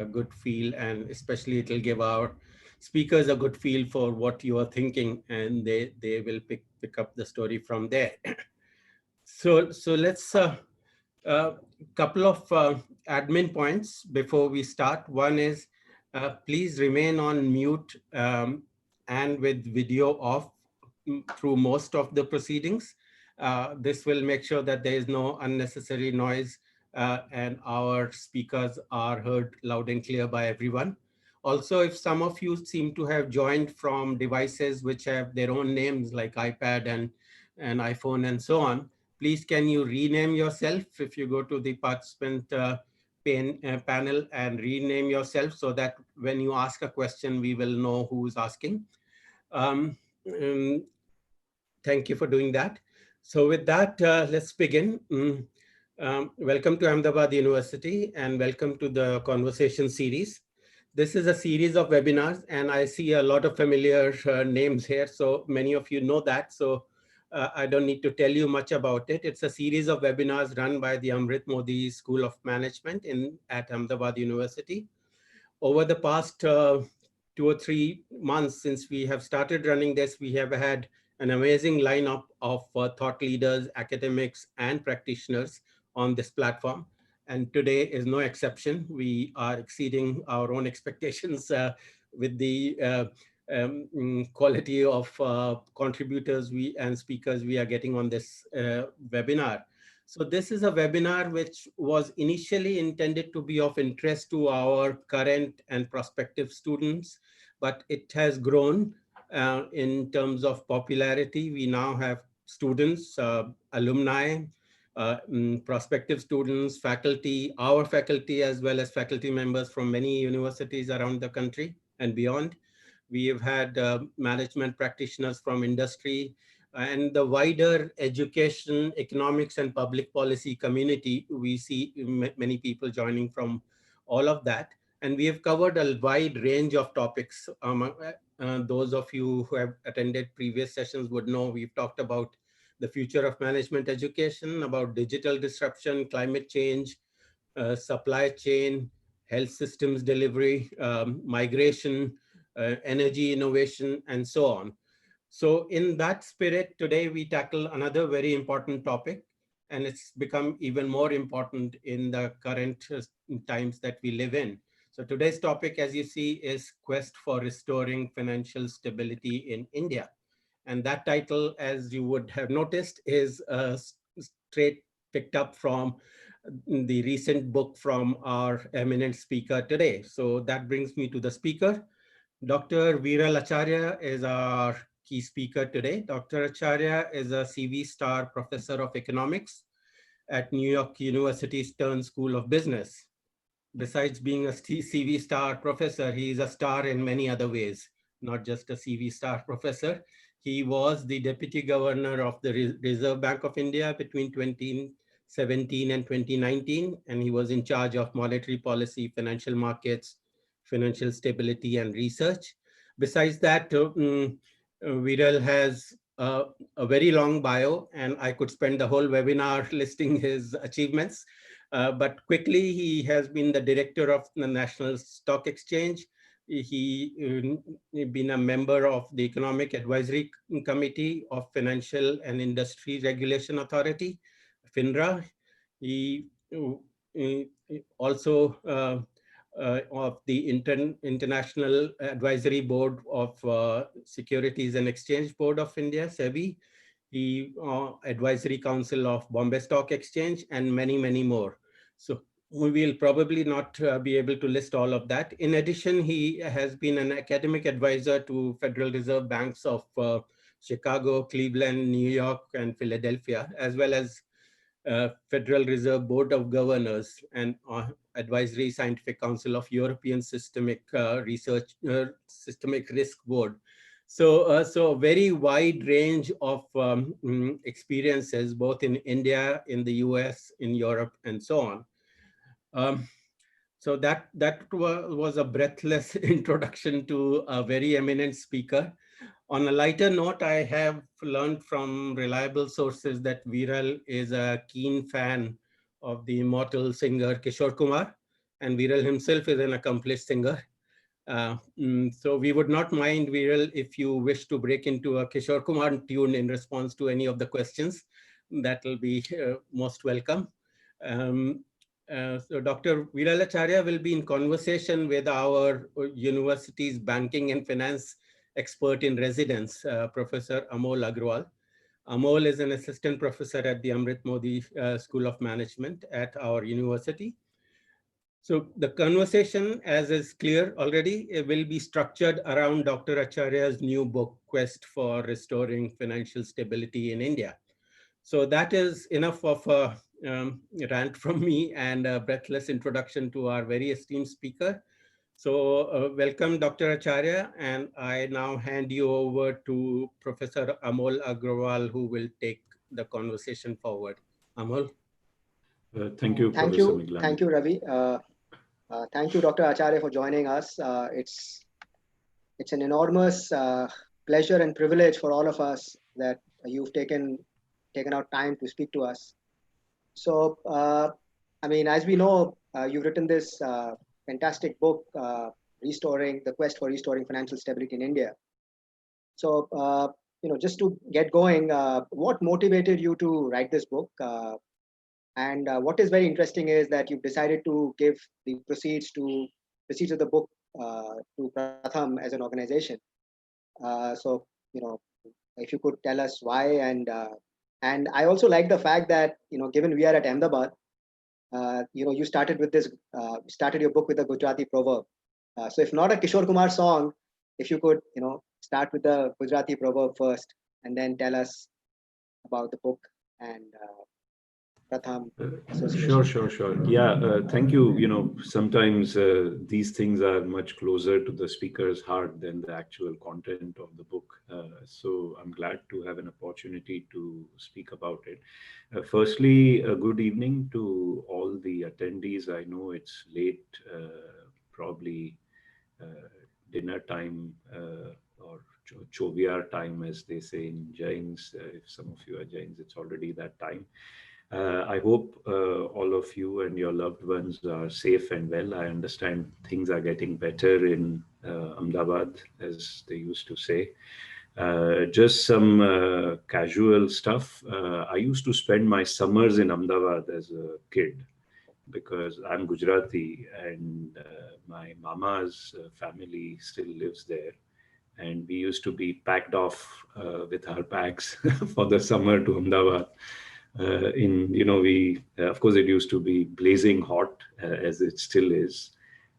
a good feel, and especially it will give our speakers a good feel for what you are thinking, and they will pick up the story from there. So let's couple of admin points before we start. One is please remain on mute and with video off through most of the proceedings. This will make sure that there is no unnecessary noise and our speakers are heard loud and clear by everyone. Also, if some of you seem to have joined from devices which have their own names like iPad and iPhone and so on, please can you rename yourself if you go to the participant panel and rename yourself so that when you ask a question, we will know who's asking. Um, um, Thank you for doing that. So with that, let's begin. Welcome to Ahmedabad University and welcome to the conversation series. This is a series of webinars and I see a lot of familiar names here. So many of you know that. So I don't need to tell you much about it. It's a series of webinars run by the Amrit Modi School of Management at Ahmedabad University. Over the past 2 or 3 months since we have started running this, we have had an amazing lineup of thought leaders, academics, and practitioners on this platform. And today is no exception. We are exceeding our own expectations with the quality of contributors and speakers we are getting on this webinar. So this is a webinar which was initially intended to be of interest to our current and prospective students, but it has grown in terms of popularity. We now have students, alumni, prospective students, faculty, our faculty, as well as faculty members from many universities around the country and beyond. We have had management practitioners from industry, and the wider education, economics, and public policy community. We see many people joining from all of that. And we have covered a wide range of topics. Those of you who have attended previous sessions would know we've talked about the future of management education, about digital disruption, climate change, supply chain, health systems delivery, migration, energy innovation, and so on. So in that spirit, today we tackle another very important topic, and it's become even more important in the current times that we live in. So today's topic, as you see, is Quest for Restoring Financial Stability in India. And that title, as you would have noticed, is straight picked up from the recent book from our eminent speaker today. So that brings me to the speaker. Dr. Viral Acharya is our key speaker today. Dr. Acharya is a CV star professor of economics at New York University Stern School of Business. Besides being a CV star professor, he is a star in many other ways, not just a CV star professor. He was the deputy governor of the Reserve Bank of India between 2017 and 2019, and he was in charge of monetary policy, financial markets, financial stability, and research. Besides that, Viral has a very long bio, and I could spend the whole webinar listing his achievements. But quickly, he has been the director of the National Stock Exchange. He been a member of the Economic Advisory Committee of Financial and Industry Regulation Authority, FINRA. He also of the International Advisory Board of Securities and Exchange Board of India, SEBI, the Advisory Council of Bombay Stock Exchange, and many, many more. So we will probably not be able to list all of that. In addition, he has been an academic advisor to Federal Reserve Banks of Chicago, Cleveland, New York, and Philadelphia, as well as Federal Reserve Board of Governors and Advisory Scientific Council of European Systemic Systemic Risk Board. So a very wide range of experiences, both in India, in the US, in Europe, and so on. So that was a breathless introduction to a very eminent speaker. On a lighter note, I have learned from reliable sources that Viral is a keen fan of the immortal singer Kishore Kumar. and Viral himself is an accomplished singer. So we would not mind, Viral, if you wish to break into a Kishore Kumar tune in response to any of the questions. That will be most welcome. Um, so Dr. Viralacharya will be in conversation with our university's banking and finance expert in residence, Professor Amol Agrawal. Amol is an assistant professor at the Amrit Modi School of Management at our university. So the conversation, as is clear already, it will be structured around Dr. Acharya's new book, Quest for Restoring Financial Stability in India. So that is enough of a rant from me and a breathless introduction to our very esteemed speaker. So welcome, Dr. Acharya, and I now hand you over to Professor Amol Agrawal, who will take the conversation forward. Amol. Thank you, Professor Miglani. Thank you, Ravi. Thank you, Dr. Acharya, for joining us. It's an enormous pleasure and privilege for all of us that you've taken out time to speak to us. So, I mean, as we know, you've written this fantastic book, Restoring the Quest for Restoring Financial Stability in India. So, just to get going, what motivated you to write this book? And what is very interesting is that you've decided to give the proceeds of the book to Pratham as an organization. So, if you could tell us why, and I also like the fact that given we are at Ahmedabad, you started your book with a Gujarati proverb. So, if not a Kishore Kumar song, if you could start with the Gujarati proverb first, and then tell us about the book and Pratham Association. Sure. Yeah, thank you. Sometimes these things are much closer to the speaker's heart than the actual content of the book. So I'm glad to have an opportunity to speak about it. Firstly, a good evening to all the attendees. I know it's late, probably dinner time or Choviar time, as they say in Jains. If some of you are Jains, it's already that time. I hope all of you and your loved ones are safe and well. I understand things are getting better in Ahmedabad, as they used to say. Just some casual stuff. I used to spend my summers in Ahmedabad as a kid because I'm Gujarati and my mama's family still lives there. And we used to be packed off with our bags for the summer to Ahmedabad. We of course it used to be blazing hot as it still is.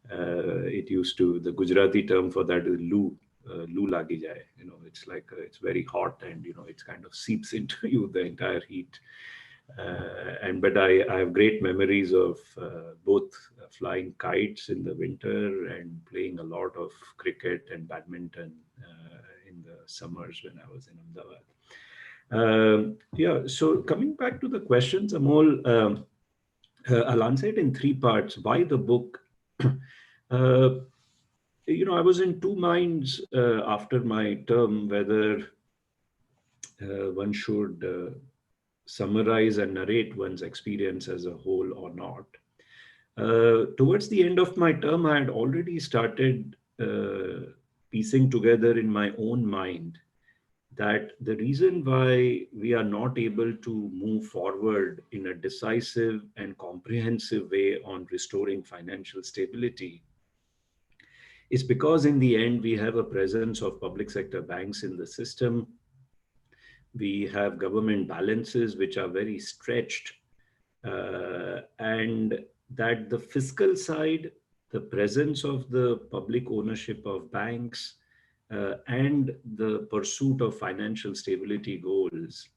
The Gujarati term for that is loo lagi jai. It's like it's very hot and it kind of seeps into you, the entire heat. But I have great memories of both flying kites in the winter and playing a lot of cricket and badminton in the summers when I was in Ahmedabad. So coming back to the questions, Amol, I'll answer it in three parts. Why the book? I was in two minds after my term whether one should summarize and narrate one's experience as a whole or not. Towards the end of my term, I had already started piecing together in my own mind that the reason why we are not able to move forward in a decisive and comprehensive way on restoring financial stability is because in the end, we have a presence of public sector banks in the system. We have government balances which are very stretched, and that the fiscal side, the presence of the public ownership of banks, and the pursuit of financial stability goals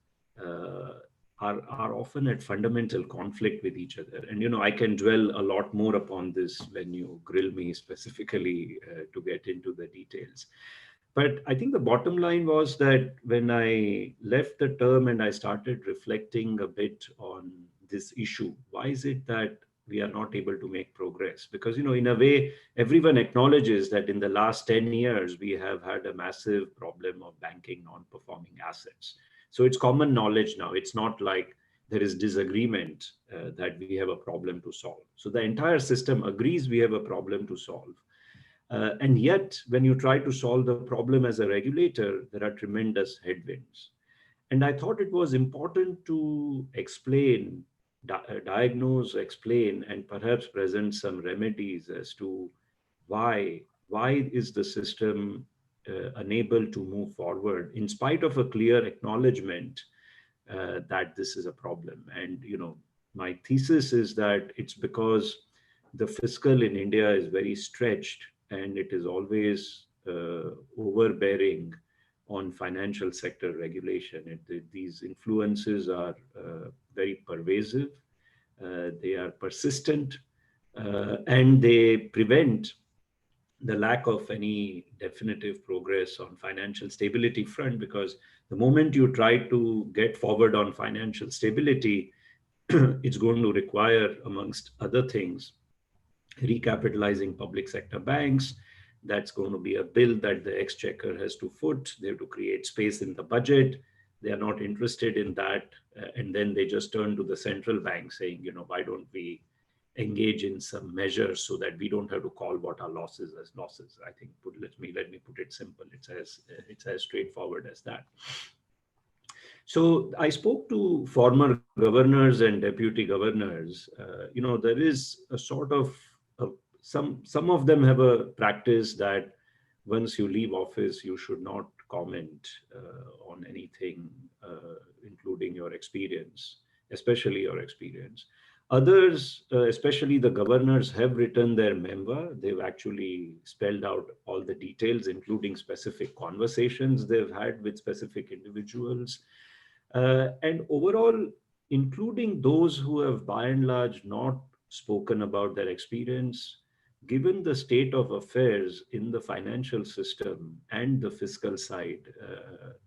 are often at fundamental conflict with each other. And I can dwell a lot more upon this when you grill me specifically to get into the details. But I think the bottom line was that when I left the term and I started reflecting a bit on this issue, why is it that we are not able to make progress? Because, in a way, everyone acknowledges that in the last 10 years, we have had a massive problem of banking non-performing assets. So it's common knowledge now. It's not like there is disagreement that we have a problem to solve. So the entire system agrees we have a problem to solve. And yet, when you try to solve the problem as a regulator, there are tremendous headwinds. And I thought it was important to explain, diagnose, explain, and perhaps present some remedies as to why why is the system unable to move forward in spite of a clear acknowledgement that this is a problem. And my thesis is that it's because the fiscal in India is very stretched, and it is always overbearing on financial sector regulation. These influences are very pervasive, they are persistent, and they prevent the lack of any definitive progress on financial stability front, because the moment you try to get forward on financial stability, it's going to require, amongst other things, recapitalizing public sector banks. That's going to be a bill that the exchequer has to foot. They have to create space in the budget. They are not interested in that. And then they just turn to the central bank saying, why don't we engage in some measures so that we don't have to call what are losses as losses. I think let me put it simple. It's as straightforward as that. So I spoke to former governors and deputy governors. There is a sort of some of them have a practice that once you leave office, you should not comment on anything, including your experience, especially your experience. Others, especially the governors, have written their memoir. They've actually spelled out all the details, including specific conversations they've had with specific individuals. And overall, including those who have by and large not spoken about their experience, given the state of affairs in the financial system and the fiscal side,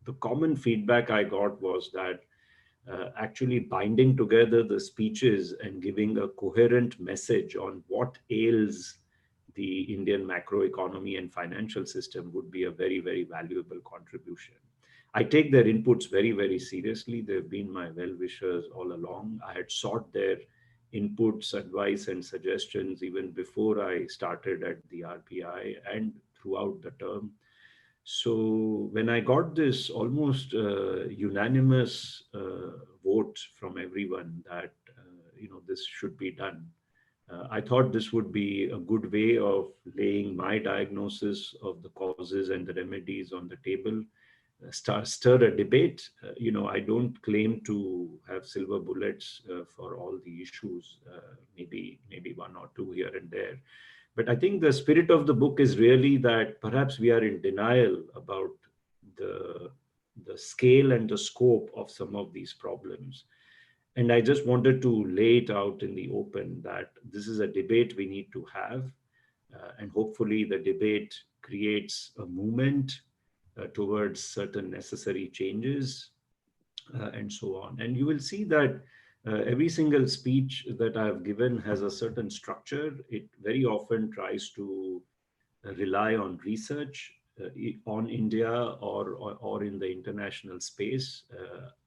the common feedback I got was that actually binding together the speeches and giving a coherent message on what ails the Indian macroeconomy and financial system would be a very, very valuable contribution. I take their inputs very, very seriously. They've been my well-wishers all along. I had sought their inputs, advice, and suggestions even before I started at the RBI and throughout the term. So when I got this almost unanimous vote from everyone that this should be done, I thought this would be a good way of laying my diagnosis of the causes and the remedies on the table, stir a debate. I don't claim to have silver bullets for all the issues. Maybe one or two here and there. But I think the spirit of the book is really that perhaps we are in denial about the scale and the scope of some of these problems. And I just wanted to lay it out in the open that this is a debate we need to have. And hopefully the debate creates a movement towards certain necessary changes and so on. And you will see that every single speech that I've given has a certain structure. It very often tries to rely on research on India or in the international space.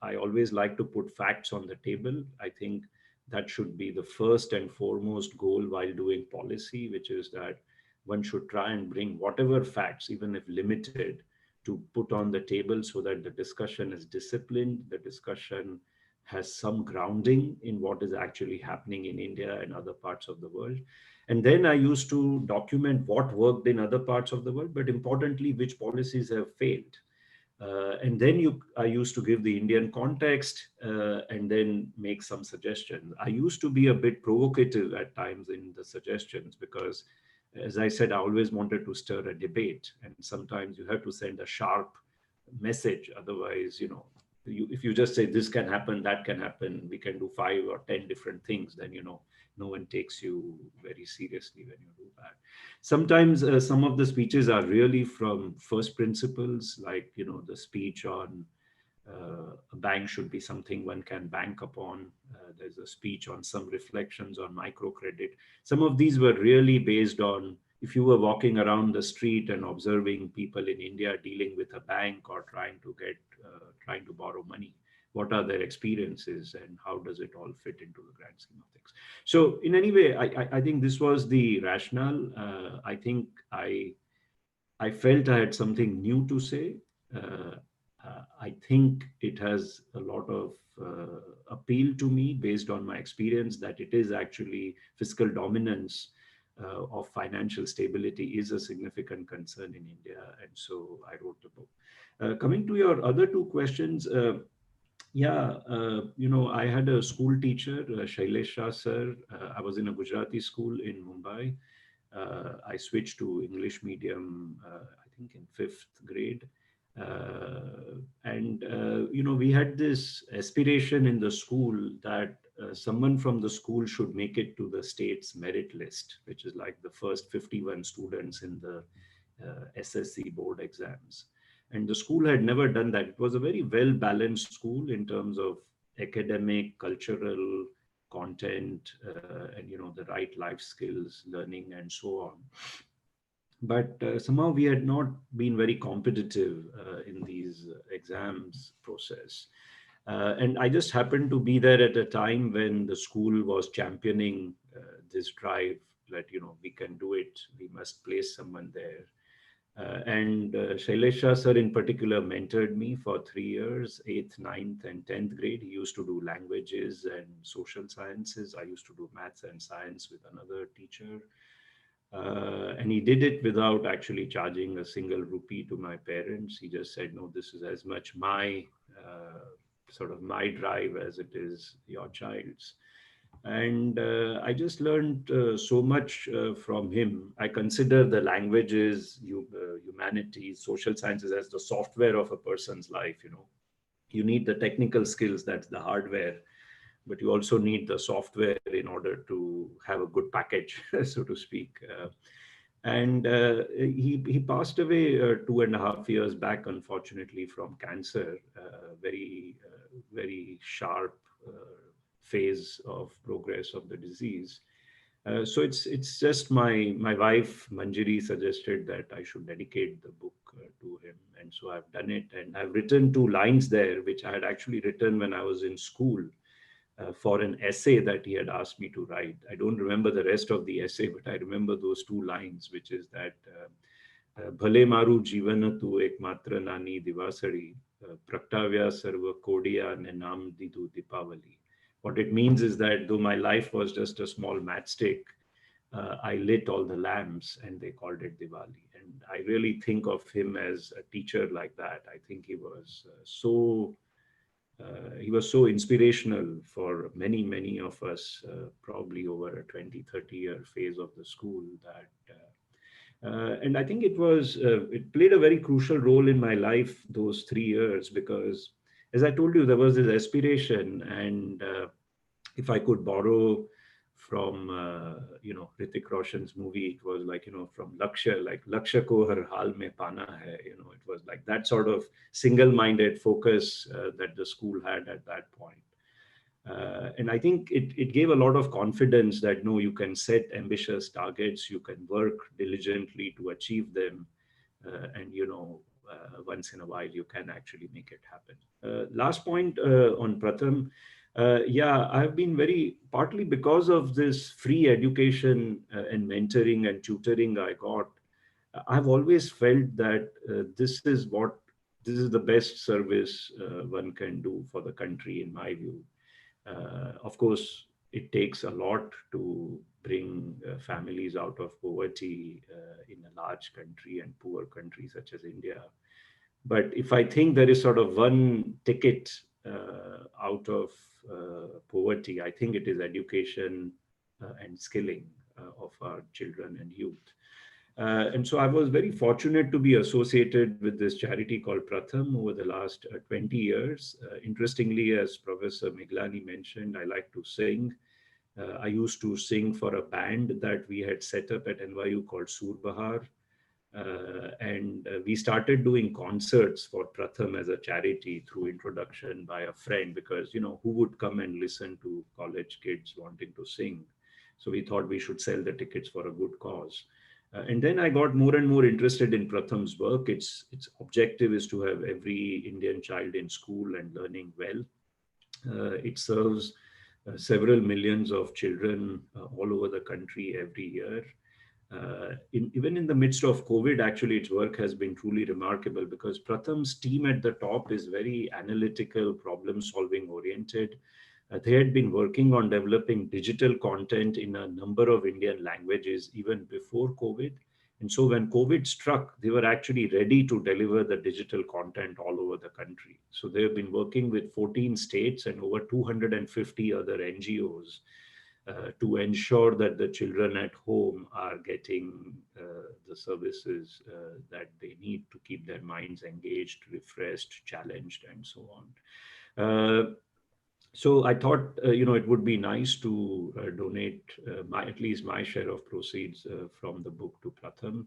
I always like to put facts on the table. I think that should be the first and foremost goal while doing policy, which is that one should try and bring whatever facts, even if limited, to put on the table so that the discussion is disciplined, the discussion has some grounding in what is actually happening in India and other parts of the world. And then I used to document what worked in other parts of the world, but importantly, which policies have failed. And then I used to give the Indian context and then make some suggestions. I used to be a bit provocative at times in the suggestions because, as I said, I always wanted to stir a debate. And sometimes you have to send a sharp message. Otherwise, if you just say this can happen, that can happen, we can do 5 or 10 different things, then, no one takes you very seriously when you do that. Sometimes some of the speeches are really from first principles, like, the speech on a bank should be something one can bank upon. There's a speech on some reflections on microcredit. Some of these were really based on if you were walking around the street and observing people in India dealing with a bank or trying to borrow money, what are their experiences, and how does it all fit into the grand scheme of things. So in any way, I think this was the rationale. I think I felt I had something new to say. Uh, I think it has a lot of appeal to me based on my experience that it is actually fiscal dominance of financial stability is a significant concern in India. And so I wrote the book. Coming to your other two questions, I had a school teacher, Shailesh Shah sir. I was in a Gujarati school in Mumbai. I switched to English medium, I think in fifth grade. We had this aspiration in the school that someone from the school should make it to the state's merit list, which is like the first 51 students in the SSC board exams. And the school had never done that. It was a very well balanced school in terms of academic, cultural, content, and the right life skills, learning, and so on. But somehow we had not been very competitive in these exams process. And I just happened to be there at a time when the school was championing this drive that, we can do it, we must place someone there. Shailesh Shah sir in particular mentored me for 3 years, 8th, 9th, and 10th grade. He used to do languages and social sciences. I used to do maths and science with another teacher. And he did it without actually charging a single rupee to my parents. He just said, no, this is as much my sort of my drive as it is your child's. And I just learned so much from him. I consider the languages, humanities, social sciences as the software of a person's life. You need the technical skills, that's the hardware, but you also need the software in order to have a good package, so to speak. He passed away 2.5 years back, unfortunately, from cancer. Very sharp phase of progress of the disease. So it's just my wife Manjiri suggested that I should dedicate the book to him, and so I've done it, and I've written 2 lines there, which I had actually written when I was in school. For an essay that he had asked me to write. I don't remember the rest of the essay, but I remember those 2 lines, which is that Bhale maru jivan tu ek matra nani divasari, praktavya sarva kodiya ne nam didu dipavali. What it means is that though my life was just a small matchstick, I lit all the lamps and they called it Diwali. And I really think of him as a teacher like that. I think he was so inspirational for many of us, probably over a 20-30 year phase of the school. And I think it played a very crucial role in my life those 3 years, because as I told you, there was this aspiration, and if I could borrow from Hrithik Roshan's movie, it was like, from Lakshya, like Lakshya ko har hal mein pana hai, it was like that sort of single-minded focus that the school had at that point. And I think it gave a lot of confidence that no, you can set ambitious targets, you can work diligently to achieve them, and once in a while you can actually make it happen. Last point on Pratham. I've been partly because of this free education and mentoring and tutoring I got, I've always felt that this is the best service one can do for the country, in my view. Of course, it takes a lot to bring families out of poverty in a large country and poor country such as India. But if I think there is sort of one ticket out of poverty, I think it is education and skilling of our children and youth. And so I was very fortunate to be associated with this charity called Pratham over the last 20 years. Interestingly, as Professor Miglani mentioned, I like to sing. I used to sing for a band that we had set up at NYU called Sur Bahar. And we started doing concerts for Pratham as a charity through introduction by a friend, because, who would come and listen to college kids wanting to sing? So we thought we should sell the tickets for a good cause. And then I got more and more interested in Pratham's work. Its objective is to have every Indian child in school and learning well. It serves several millions of children all over the country every year. Even in the midst of COVID, actually, its work has been truly remarkable because Pratham's team at the top is very analytical, problem-solving oriented. They had been working on developing digital content in a number of Indian languages even before COVID. And so when COVID struck, they were actually ready to deliver the digital content all over the country. So they have been working with 14 states and over 250 other NGOs to ensure that the children at home are getting the services that they need to keep their minds engaged, refreshed, challenged, and so on. So I thought, it would be nice to donate at least my share of proceeds from the book to Pratham.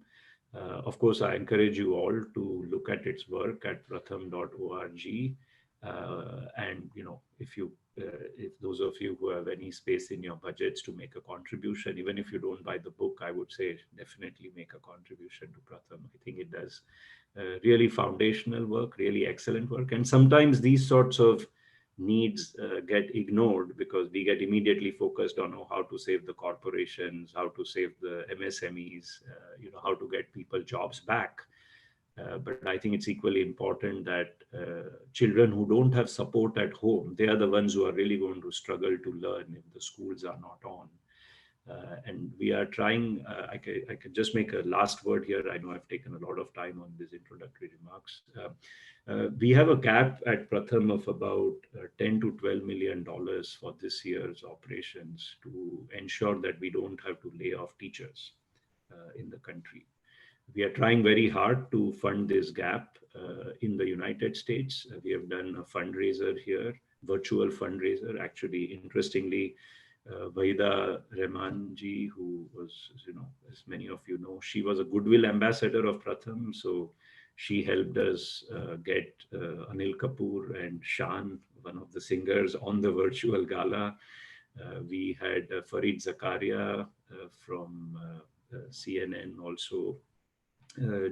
Of course, I encourage you all to look at its work at pratham.org. And if those of you who have any space in your budgets to make a contribution, even if you don't buy the book, I would say definitely make a contribution to Pratham. I think it does really foundational work, really excellent work. And sometimes these sorts of needs get ignored because we get immediately focused on how to save the corporations, how to save the MSMEs, how to get people jobs back. But I think it's equally important that children who don't have support at home, they are the ones who are really going to struggle to learn if the schools are not on. And we are trying, I can just make a last word here. I know I've taken a lot of time on these introductory remarks. We have a gap at Pratham of about $10 to $12 million for this year's operations to ensure that we don't have to lay off teachers in the country. We are trying very hard to fund this gap in the United States. We have done a fundraiser here, virtual fundraiser. Actually, interestingly, Vaida Rahmanji, who was, as many of you know, she was a goodwill ambassador of Pratham. So she helped us get Anil Kapoor and Shan, one of the singers, on the virtual gala. We had Farid Zakaria from CNN also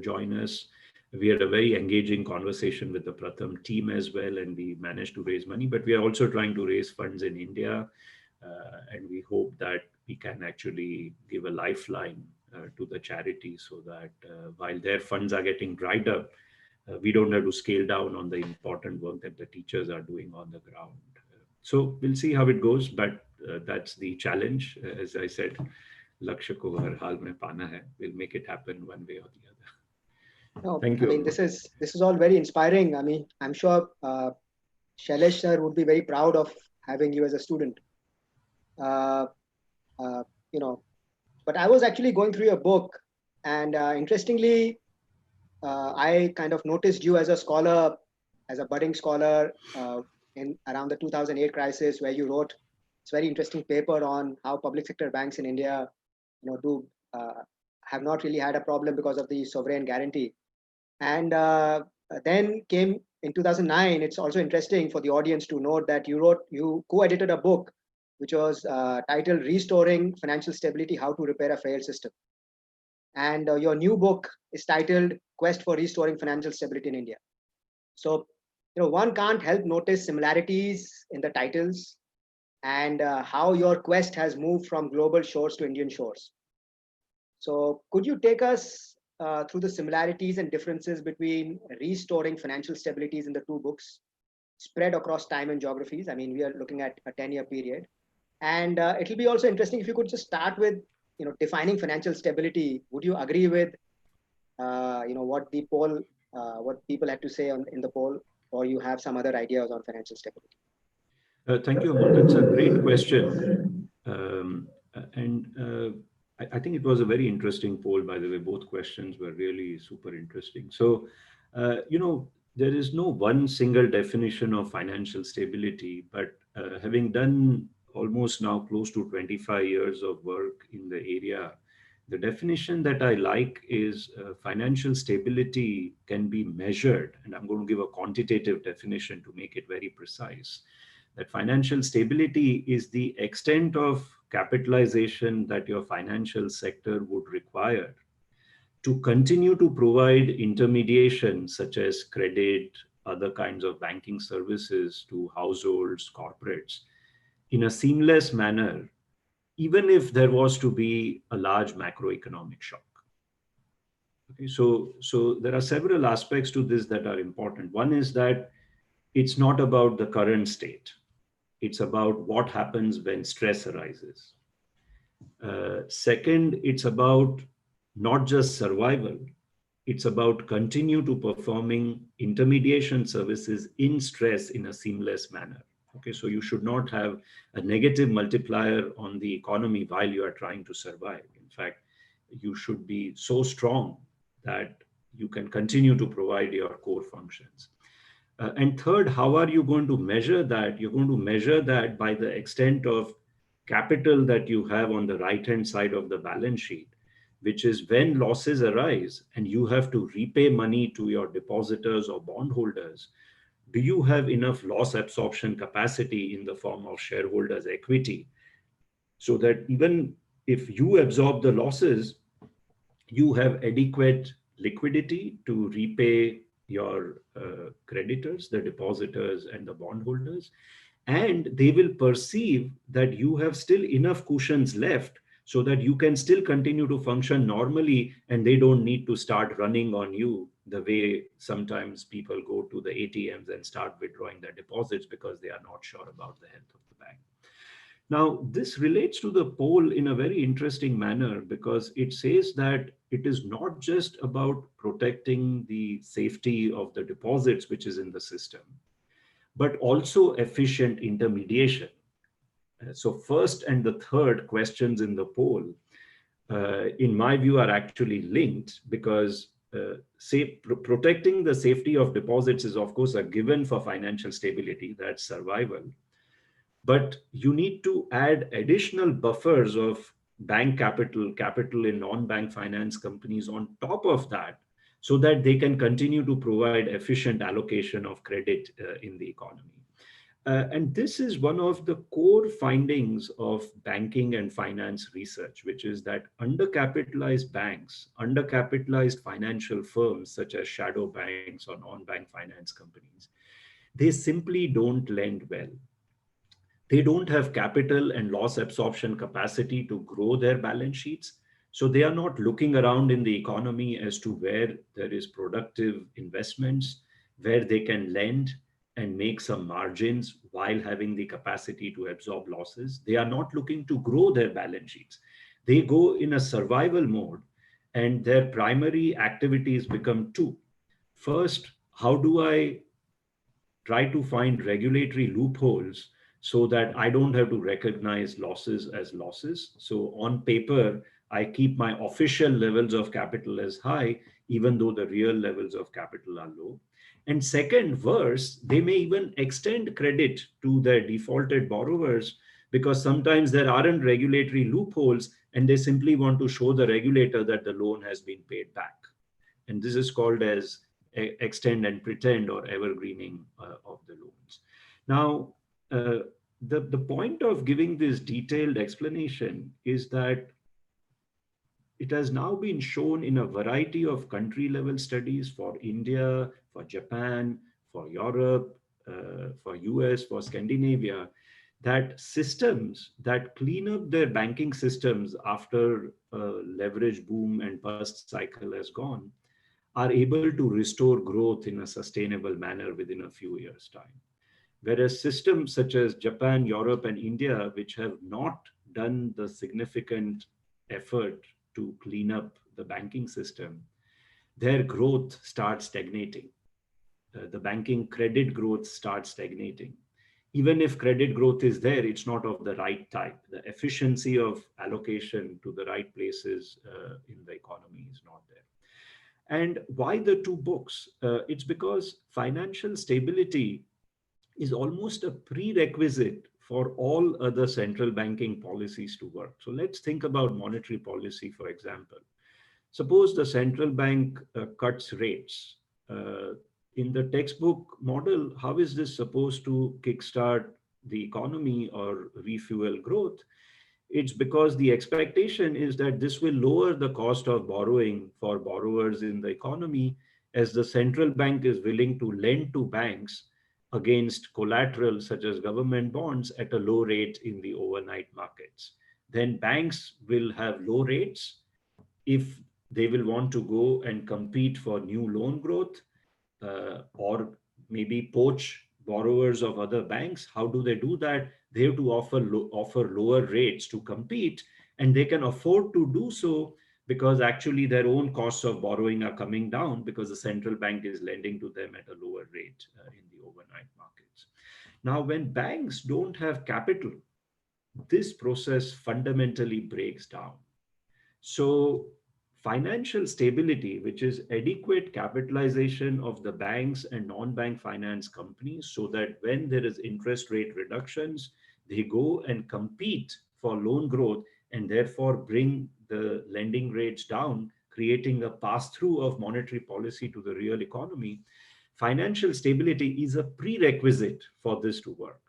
join us. We had a very engaging conversation with the Pratham team as well, and we managed to raise money. But we are also trying to raise funds in India, and we hope that we can actually give a lifeline to the charity so that while their funds are getting dried up, we don't have to scale down on the important work that the teachers are doing on the ground. So we'll see how it goes, but that's the challenge. As I said, Lakshya ko har haal mein pana hai. We'll make it happen one way or the other. No, Thank you. I mean, this is all very inspiring. I mean, I'm sure Shailesh sir would be very proud of having you as a student. But I was actually going through your book, and interestingly, I kind of noticed you as a scholar, as a budding scholar in around the 2008 crisis, where you wrote this very interesting paper on how public sector banks in India, have not really had a problem because of the sovereign guarantee. And then came in 2009. It's also interesting for the audience to note that you co-edited a book which was titled "Restoring Financial Stability: How to Repair a Failed System." And your new book is titled "Quest for Restoring Financial Stability in India." So, one can't help notice similarities in the titles and how your quest has moved from global shores to Indian shores. So could you take us through the similarities and differences between restoring financial stabilities in the two books, spread across time and geographies? I mean, we are looking at a 10-year period. And it'll be also interesting if you could just start with, defining financial stability. Would you agree with, what the poll, what people had to say in the poll, or you have some other ideas on financial stability? Thank you, Amol. That's a great question. I think it was a very interesting poll, by the way. Both questions were really super interesting. So, there is no one single definition of financial stability, but having done almost now close to 25 years of work in the area, the definition that I like is financial stability can be measured, and I'm going to give a quantitative definition to make it very precise. That financial stability is the extent of capitalization that your financial sector would require to continue to provide intermediation such as credit, other kinds of banking services to households, corporates in a seamless manner, even if there was to be a large macroeconomic shock. Okay, so there are several aspects to this that are important. One is that it's not about the current state. It's about what happens when stress arises. Second, it's about not just survival, it's about continue to performing intermediation services in stress in a seamless manner. Okay, so you should not have a negative multiplier on the economy while you are trying to survive. In fact, you should be so strong that you can continue to provide your core functions. And third, how are you going to measure that? You're going to measure that by the extent of capital that you have on the right hand side of the balance sheet, which is when losses arise and you have to repay money to your depositors or bondholders. Do you have enough loss absorption capacity in the form of shareholders' equity so that even if you absorb the losses, you have adequate liquidity to repay your creditors, the depositors, and the bondholders, and they will perceive that you have still enough cushions left so that you can still continue to function normally and they don't need to start running on you the way sometimes people go to the ATMs and start withdrawing their deposits because they are not sure about the health of the bank. Now, this relates to the poll in a very interesting manner because it says that it is not just about protecting the safety of the deposits which is in the system, but also efficient intermediation. So first and the third questions in the poll, in my view, are actually linked because protecting the safety of deposits is, of course, a given for financial stability, that's survival. But you need to add additional buffers of bank capital in non-bank finance companies on top of that, so that they can continue to provide efficient allocation of credit in the economy. And this is one of the core findings of banking and finance research, which is that undercapitalized banks, undercapitalized financial firms such as shadow banks or non-bank finance companies, they simply don't lend well. They don't have capital and loss absorption capacity to grow their balance sheets. So they are not looking around in the economy as to where there is productive investments, where they can lend and make some margins while having the capacity to absorb losses. They are not looking to grow their balance sheets. They go in a survival mode and their primary activities become two. First, how do I try to find regulatory loopholes so that I don't have to recognize losses as losses. So on paper, I keep my official levels of capital as high, even though the real levels of capital are low. And second, worse, they may even extend credit to their defaulted borrowers because sometimes there aren't regulatory loopholes and they simply want to show the regulator that the loan has been paid back. And this is called as extend and pretend or evergreening of the loans. Now, the point of giving this detailed explanation is that it has now been shown in a variety of country level studies for India, for Japan, for Europe, for US, for Scandinavia, that systems that clean up their banking systems after a leverage boom and bust cycle has gone are able to restore growth in a sustainable manner within a few years' time. Whereas systems such as Japan, Europe, and India, which have not done the significant effort to clean up the banking system, their growth starts stagnating. The banking credit growth starts stagnating. Even if credit growth is there, it's not of the right type. The efficiency of allocation to the right places in the economy is not there. And why the two books? It's because financial stability is almost a prerequisite for all other central banking policies to work. So let's think about monetary policy, for example. Suppose the central bank cuts rates. In the textbook model, how is this supposed to kickstart the economy or refuel growth? It's because the expectation is that this will lower the cost of borrowing for borrowers in the economy as the central bank is willing to lend to banks against collateral such as government bonds at a low rate in the overnight markets. Then banks will have low rates if they will want to go and compete for new loan growth, or maybe poach borrowers of other banks. How do they do that? They have to offer lower rates to compete, and they can afford to do so because actually their own costs of borrowing are coming down because the central bank is lending to them at a lower rate in the overnight markets. Now, when banks don't have capital, this process fundamentally breaks down. So, financial stability, which is adequate capitalization of the banks and non bank finance companies, so that when there is interest rate reductions, they go and compete for loan growth and therefore bring the lending rates down, creating a pass through of monetary policy to the real economy. Financial stability is a prerequisite for this to work,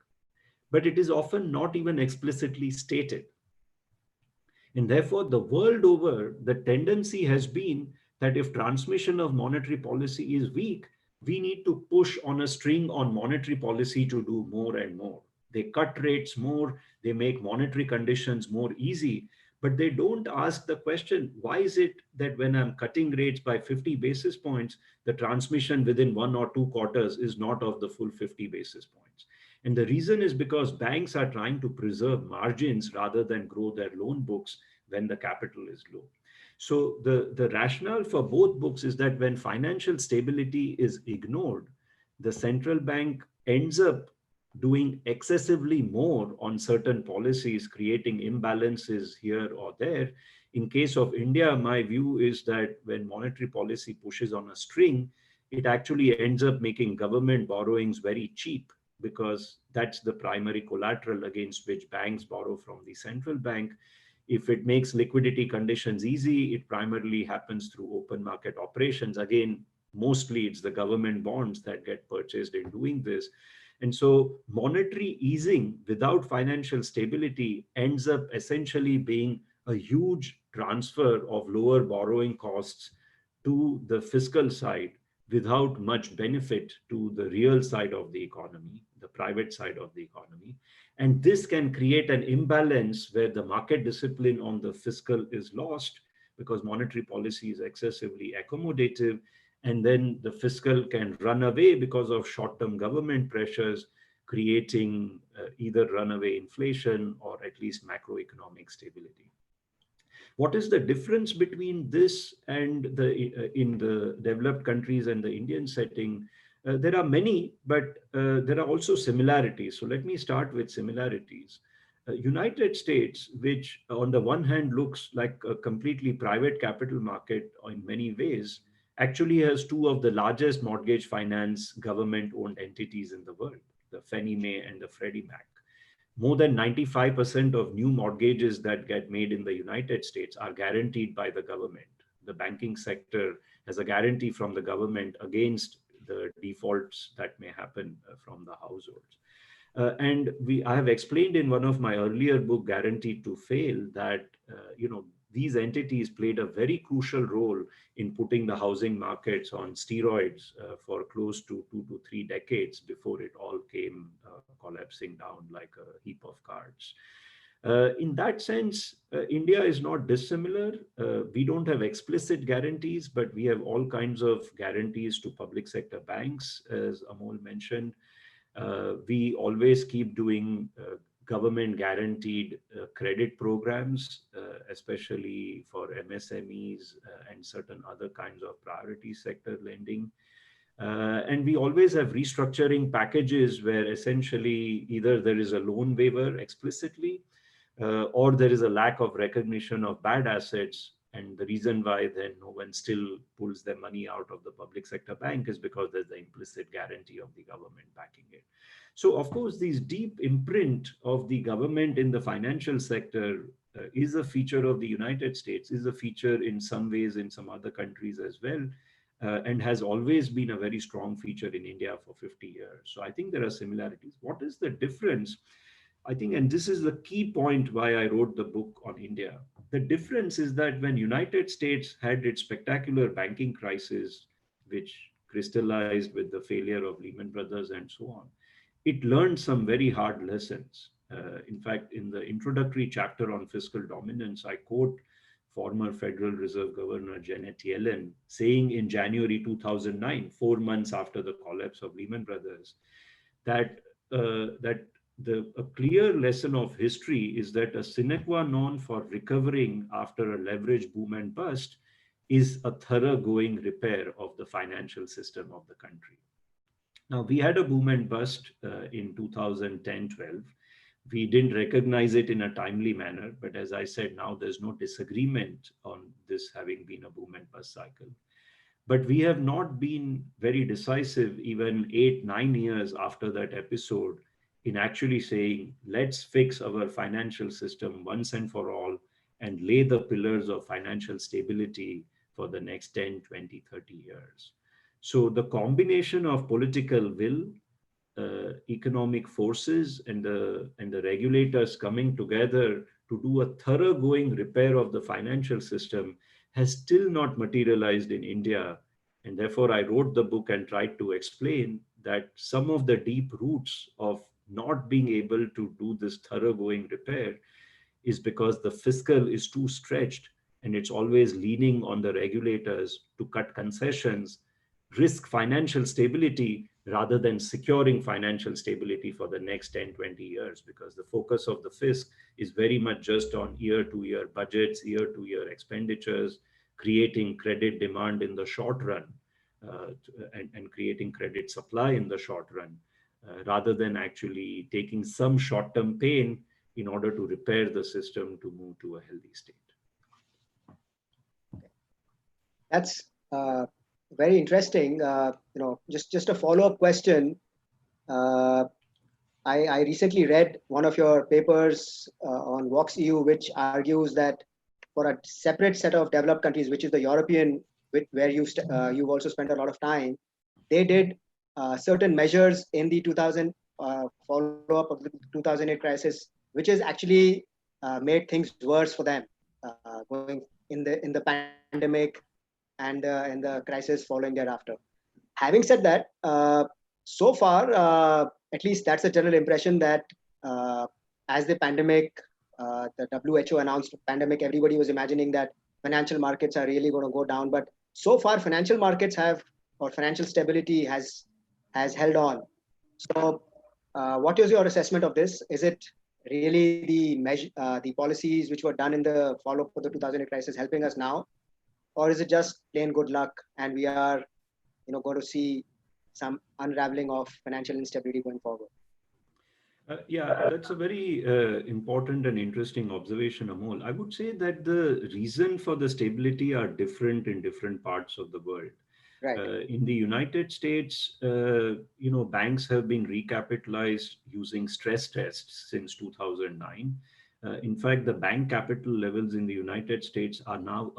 but it is often not even explicitly stated. And therefore, the world over, the tendency has been that if transmission of monetary policy is weak, we need to push on a string on monetary policy to do more and more. They cut rates more, they make monetary conditions more easy, but they don't ask the question, why is it that when I'm cutting rates by 50 basis points, the transmission within 1 or 2 quarters is not of the full 50 basis points? And the reason is because banks are trying to preserve margins rather than grow their loan books when the capital is low. So the rationale for both books is that when financial stability is ignored, the central bank ends up doing excessively more on certain policies, creating imbalances here or there. In case of India, my view is that when monetary policy pushes on a string, it actually ends up making government borrowings very cheap because that's the primary collateral against which banks borrow from the central bank. If it makes liquidity conditions easy, it primarily happens through open market operations. Again, mostly it's the government bonds that get purchased in doing this. And so monetary easing without financial stability ends up essentially being a huge transfer of lower borrowing costs to the fiscal side without much benefit to the real side of the economy, the private side of the economy. And this can create an imbalance where the market discipline on the fiscal is lost because monetary policy is excessively accommodative. And then the fiscal can run away because of short term government pressures, creating either runaway inflation or at least macroeconomic stability. What is the difference between this and the in the developed countries and the Indian setting? There are many, but there are also similarities. So let me start with similarities. United States, which on the one hand looks like a completely private capital market in many ways, actually has two of the largest mortgage finance government-owned entities in the world, the Fannie Mae and the Freddie Mac. More than 95% of new mortgages that get made in the United States are guaranteed by the government. The banking sector has a guarantee from the government against the defaults that may happen from the households. I have explained in one of my earlier book, Guaranteed to Fail, that these entities played a very crucial role in putting the housing markets on steroids for close to 2 to 3 decades before it all came collapsing down like a heap of cards. In that sense, India is not dissimilar. We don't have explicit guarantees, but we have all kinds of guarantees to public sector banks, as Amol mentioned. We always keep doing government guaranteed credit programs, especially for MSMEs and certain other kinds of priority sector lending. And we always have restructuring packages where essentially either there is a loan waiver explicitly, or there is a lack of recognition of bad assets. And the reason why then no one still pulls their money out of the public sector bank is because there's the implicit guarantee of the government backing it. So, of course, this deep imprint of the government in the financial sector is a feature of the United States, is a feature in some ways in some other countries as well, and has always been a very strong feature in India for 50 years. So I think there are similarities. What is the difference? I think, and this is the key point why I wrote the book on India. The difference is that when United States had its spectacular banking crisis which crystallized with the failure of Lehman Brothers and so on, it learned some very hard lessons. In fact, in the introductory chapter on fiscal dominance, I quote former Federal Reserve Governor Janet Yellen saying in January 2009, 4 months after the collapse of Lehman Brothers, that that a clear lesson of history is that a sine qua non for recovering after a leverage boom and bust is a thoroughgoing repair of the financial system of the country. Now, we had a boom and bust in 2010-12. We didn't recognize it in a timely manner, but as I said, now there's no disagreement on this having been a boom and bust cycle. But we have not been very decisive, even 8-9 years after that episode, in actually saying, let's fix our financial system once and for all and lay the pillars of financial stability for the next 10, 20, 30 years. So the combination of political will, economic forces, and the regulators coming together to do a thoroughgoing repair of the financial system has still not materialized in India. And therefore, I wrote the book and tried to explain that some of the deep roots of not being able to do this thoroughgoing repair is because the fiscal is too stretched and it's always leaning on the regulators to cut concessions, risk financial stability rather than securing financial stability for the next 10, 20 years, because the focus of the fisc is very much just on year-to-year budgets, year-to-year expenditures, creating credit demand in the short run, and creating credit supply in the short run, rather than actually taking some short-term pain in order to repair the system to move to a healthy state. That's very interesting. Just a follow-up question. I recently read one of your papers on Vox EU, which argues that for a separate set of developed countries, which is the European, where you've also spent a lot of time, they did certain measures in the 2000 follow-up of the 2008 crisis, which has actually made things worse for them, going in the pandemic and in the crisis following thereafter. Having said that, so far, at least that's the general impression that as the pandemic, the WHO announced pandemic, everybody was imagining that financial markets are really going to go down. But so far, financial markets or financial stability has held on. So what is your assessment of this? Is it really the policies which were done in the follow-up for the 2008 crisis helping us now? Or is it just plain good luck and we are going to see some unraveling of financial instability going forward? Yeah, that's a very important and interesting observation, Amol. I would say that the reason for the stability are different in different parts of the world. Right. In the United States, banks have been recapitalized using stress tests since 2009. In fact, the bank capital levels in the United States are now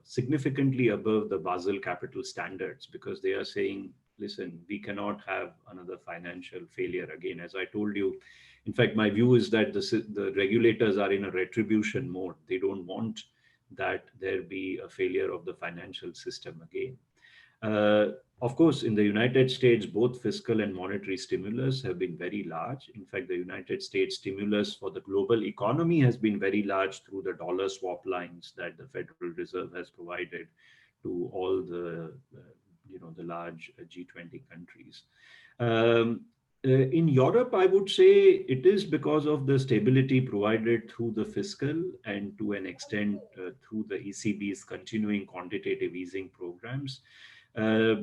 significantly above the Basel capital standards, because they are saying, listen, we cannot have another financial failure again. As I told you, in fact, my view is that the regulators are in a retribution mode. They don't want that there be a failure of the financial system again. Of course, in the United States, both fiscal and monetary stimulus have been very large. In fact, the United States stimulus for the global economy has been very large through the dollar swap lines that the Federal Reserve has provided to all the large G20 countries. In Europe, I would say it is because of the stability provided through the fiscal and to an extent through the ECB's continuing quantitative easing programs.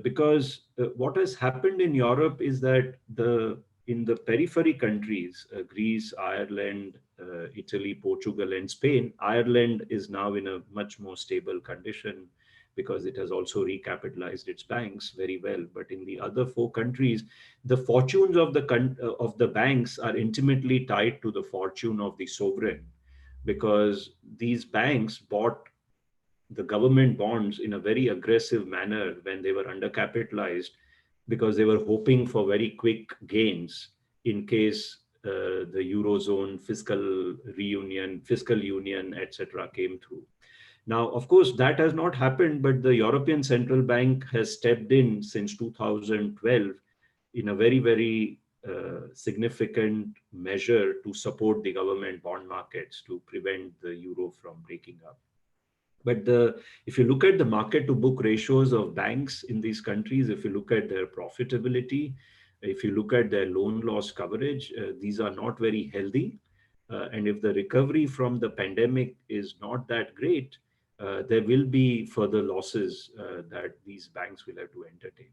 Because what has happened in Europe is that in the periphery countries, Greece, Ireland, Italy, Portugal, and Spain, Ireland is now in a much more stable condition because it has also recapitalized its banks very well. But in the other four countries, the fortunes of the banks are intimately tied to the fortune of the sovereign, because these banks bought the government bonds in a very aggressive manner when they were undercapitalized, because they were hoping for very quick gains in case the Eurozone fiscal union, etc. came through. Now, of course, that has not happened, but the European Central Bank has stepped in since 2012 in a very, very significant measure to support the government bond markets to prevent the euro from breaking up. But if you look at the market to book ratios of banks in these countries, if you look at their profitability, if you look at their loan loss coverage, these are not very healthy. And if the recovery from the pandemic is not that great, there will be further losses that these banks will have to entertain.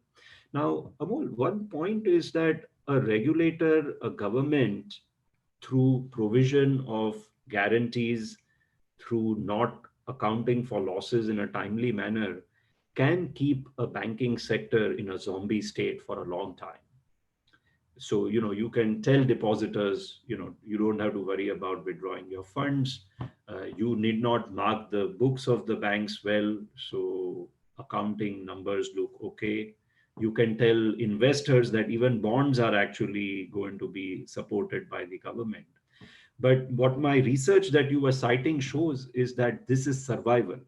Now, Amol, one point is that a regulator, a government, through provision of guarantees, through not accounting for losses in a timely manner, can keep a banking sector in a zombie state for a long time. So, you can tell depositors, you don't have to worry about withdrawing your funds. You need not mark the books of the banks well, so accounting numbers look okay. You can tell investors that even bonds are actually going to be supported by the government. But what my research that you were citing shows is that this is survival.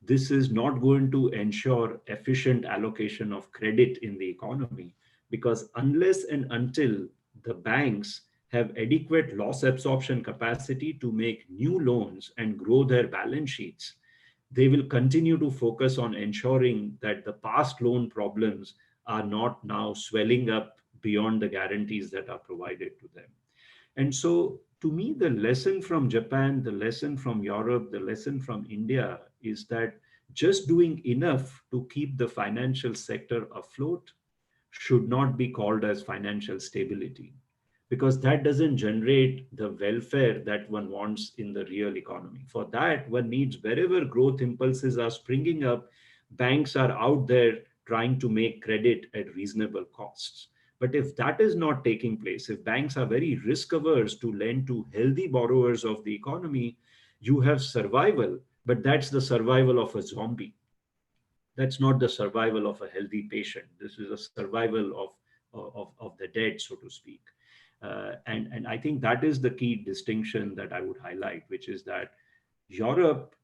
This is not going to ensure efficient allocation of credit in the economy, because unless and until the banks have adequate loss absorption capacity to make new loans and grow their balance sheets, they will continue to focus on ensuring that the past loan problems are not now swelling up beyond the guarantees that are provided to them. And so, to me, the lesson from Japan, the lesson from Europe, the lesson from India is that just doing enough to keep the financial sector afloat should not be called as financial stability, because that doesn't generate the welfare that one wants in the real economy. For that, one needs, wherever growth impulses are springing up, banks are out there trying to make credit at reasonable costs. But if that is not taking place, if banks are very risk averse to lend to healthy borrowers of the economy, you have survival, but that's the survival of a zombie. That's not the survival of a healthy patient. This is a survival of the dead, so to speak. And I think that is the key distinction that I would highlight, which is that Europe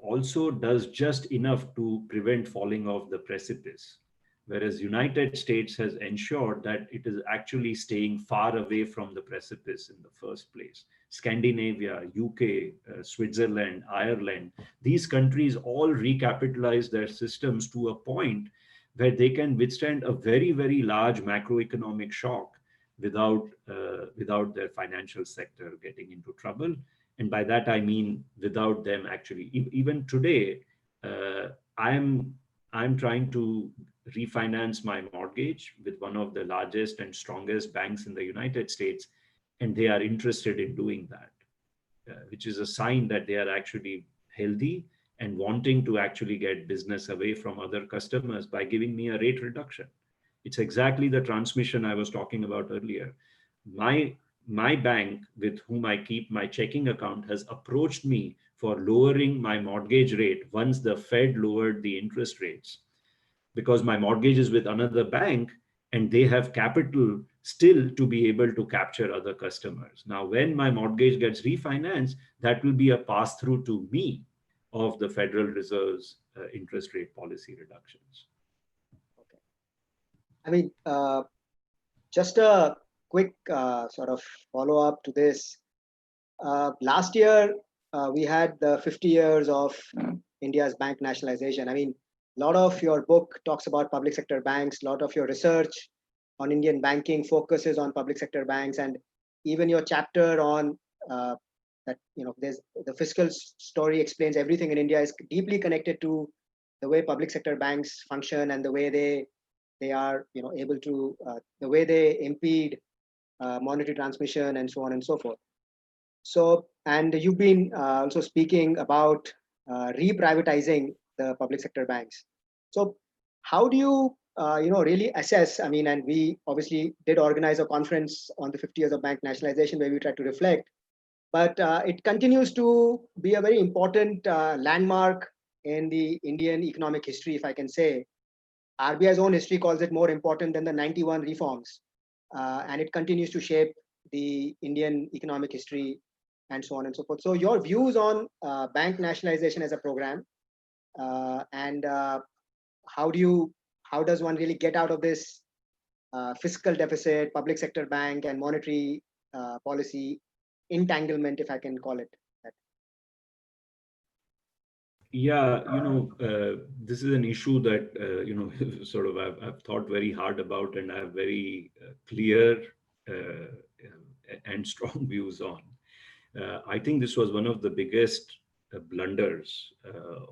also does just enough to prevent falling off the precipice, whereas United States has ensured that it is actually staying far away from the precipice in the first place. Scandinavia, UK, Switzerland, Ireland, these countries all recapitalize their systems to a point where they can withstand a very, very large macroeconomic shock without their financial sector getting into trouble. And by that I mean without them actually. Even today, I'm trying to refinance my mortgage with one of the largest and strongest banks in the United States, and they are interested in doing that, which is a sign that they are actually healthy and wanting to actually get business away from other customers by giving me a rate reduction. It's exactly the transmission I was talking about earlier. My bank with whom I keep my checking account has approached me for lowering my mortgage rate once the Fed lowered the interest rates, because my mortgage is with another bank and they have capital still to be able to capture other customers. Now, when my mortgage gets refinanced, that will be a pass through to me of the Federal Reserve's interest rate policy reductions. Okay. I mean, just a quick sort of follow up to this. Last year, we had the 50 years of India's bank nationalization. I mean, a lot of your book talks about public sector banks. A lot of your research on Indian banking focuses on public sector banks, and even your chapter on that, there's the fiscal story explains everything in India is deeply connected to the way public sector banks function and the way they are, able to the way they impede monetary transmission and so on and so forth. So, and you've been also speaking about reprivatizing the public sector banks. So, how do you, really assess? I mean, and we obviously did organize a conference on the 50 years of bank nationalization where we tried to reflect, but it continues to be a very important landmark in the Indian economic history, if I can say. RBI's own history calls it more important than the 91 reforms, and it continues to shape the Indian economic history and so on and so forth. So your views on bank nationalization as a program, and how does one really get out of this fiscal deficit, public sector bank, and monetary policy entanglement, if I can call it that? Yeah, this is an issue that, sort of I've thought very hard about, and I have very clear and strong views on. I think this was one of the biggest blunders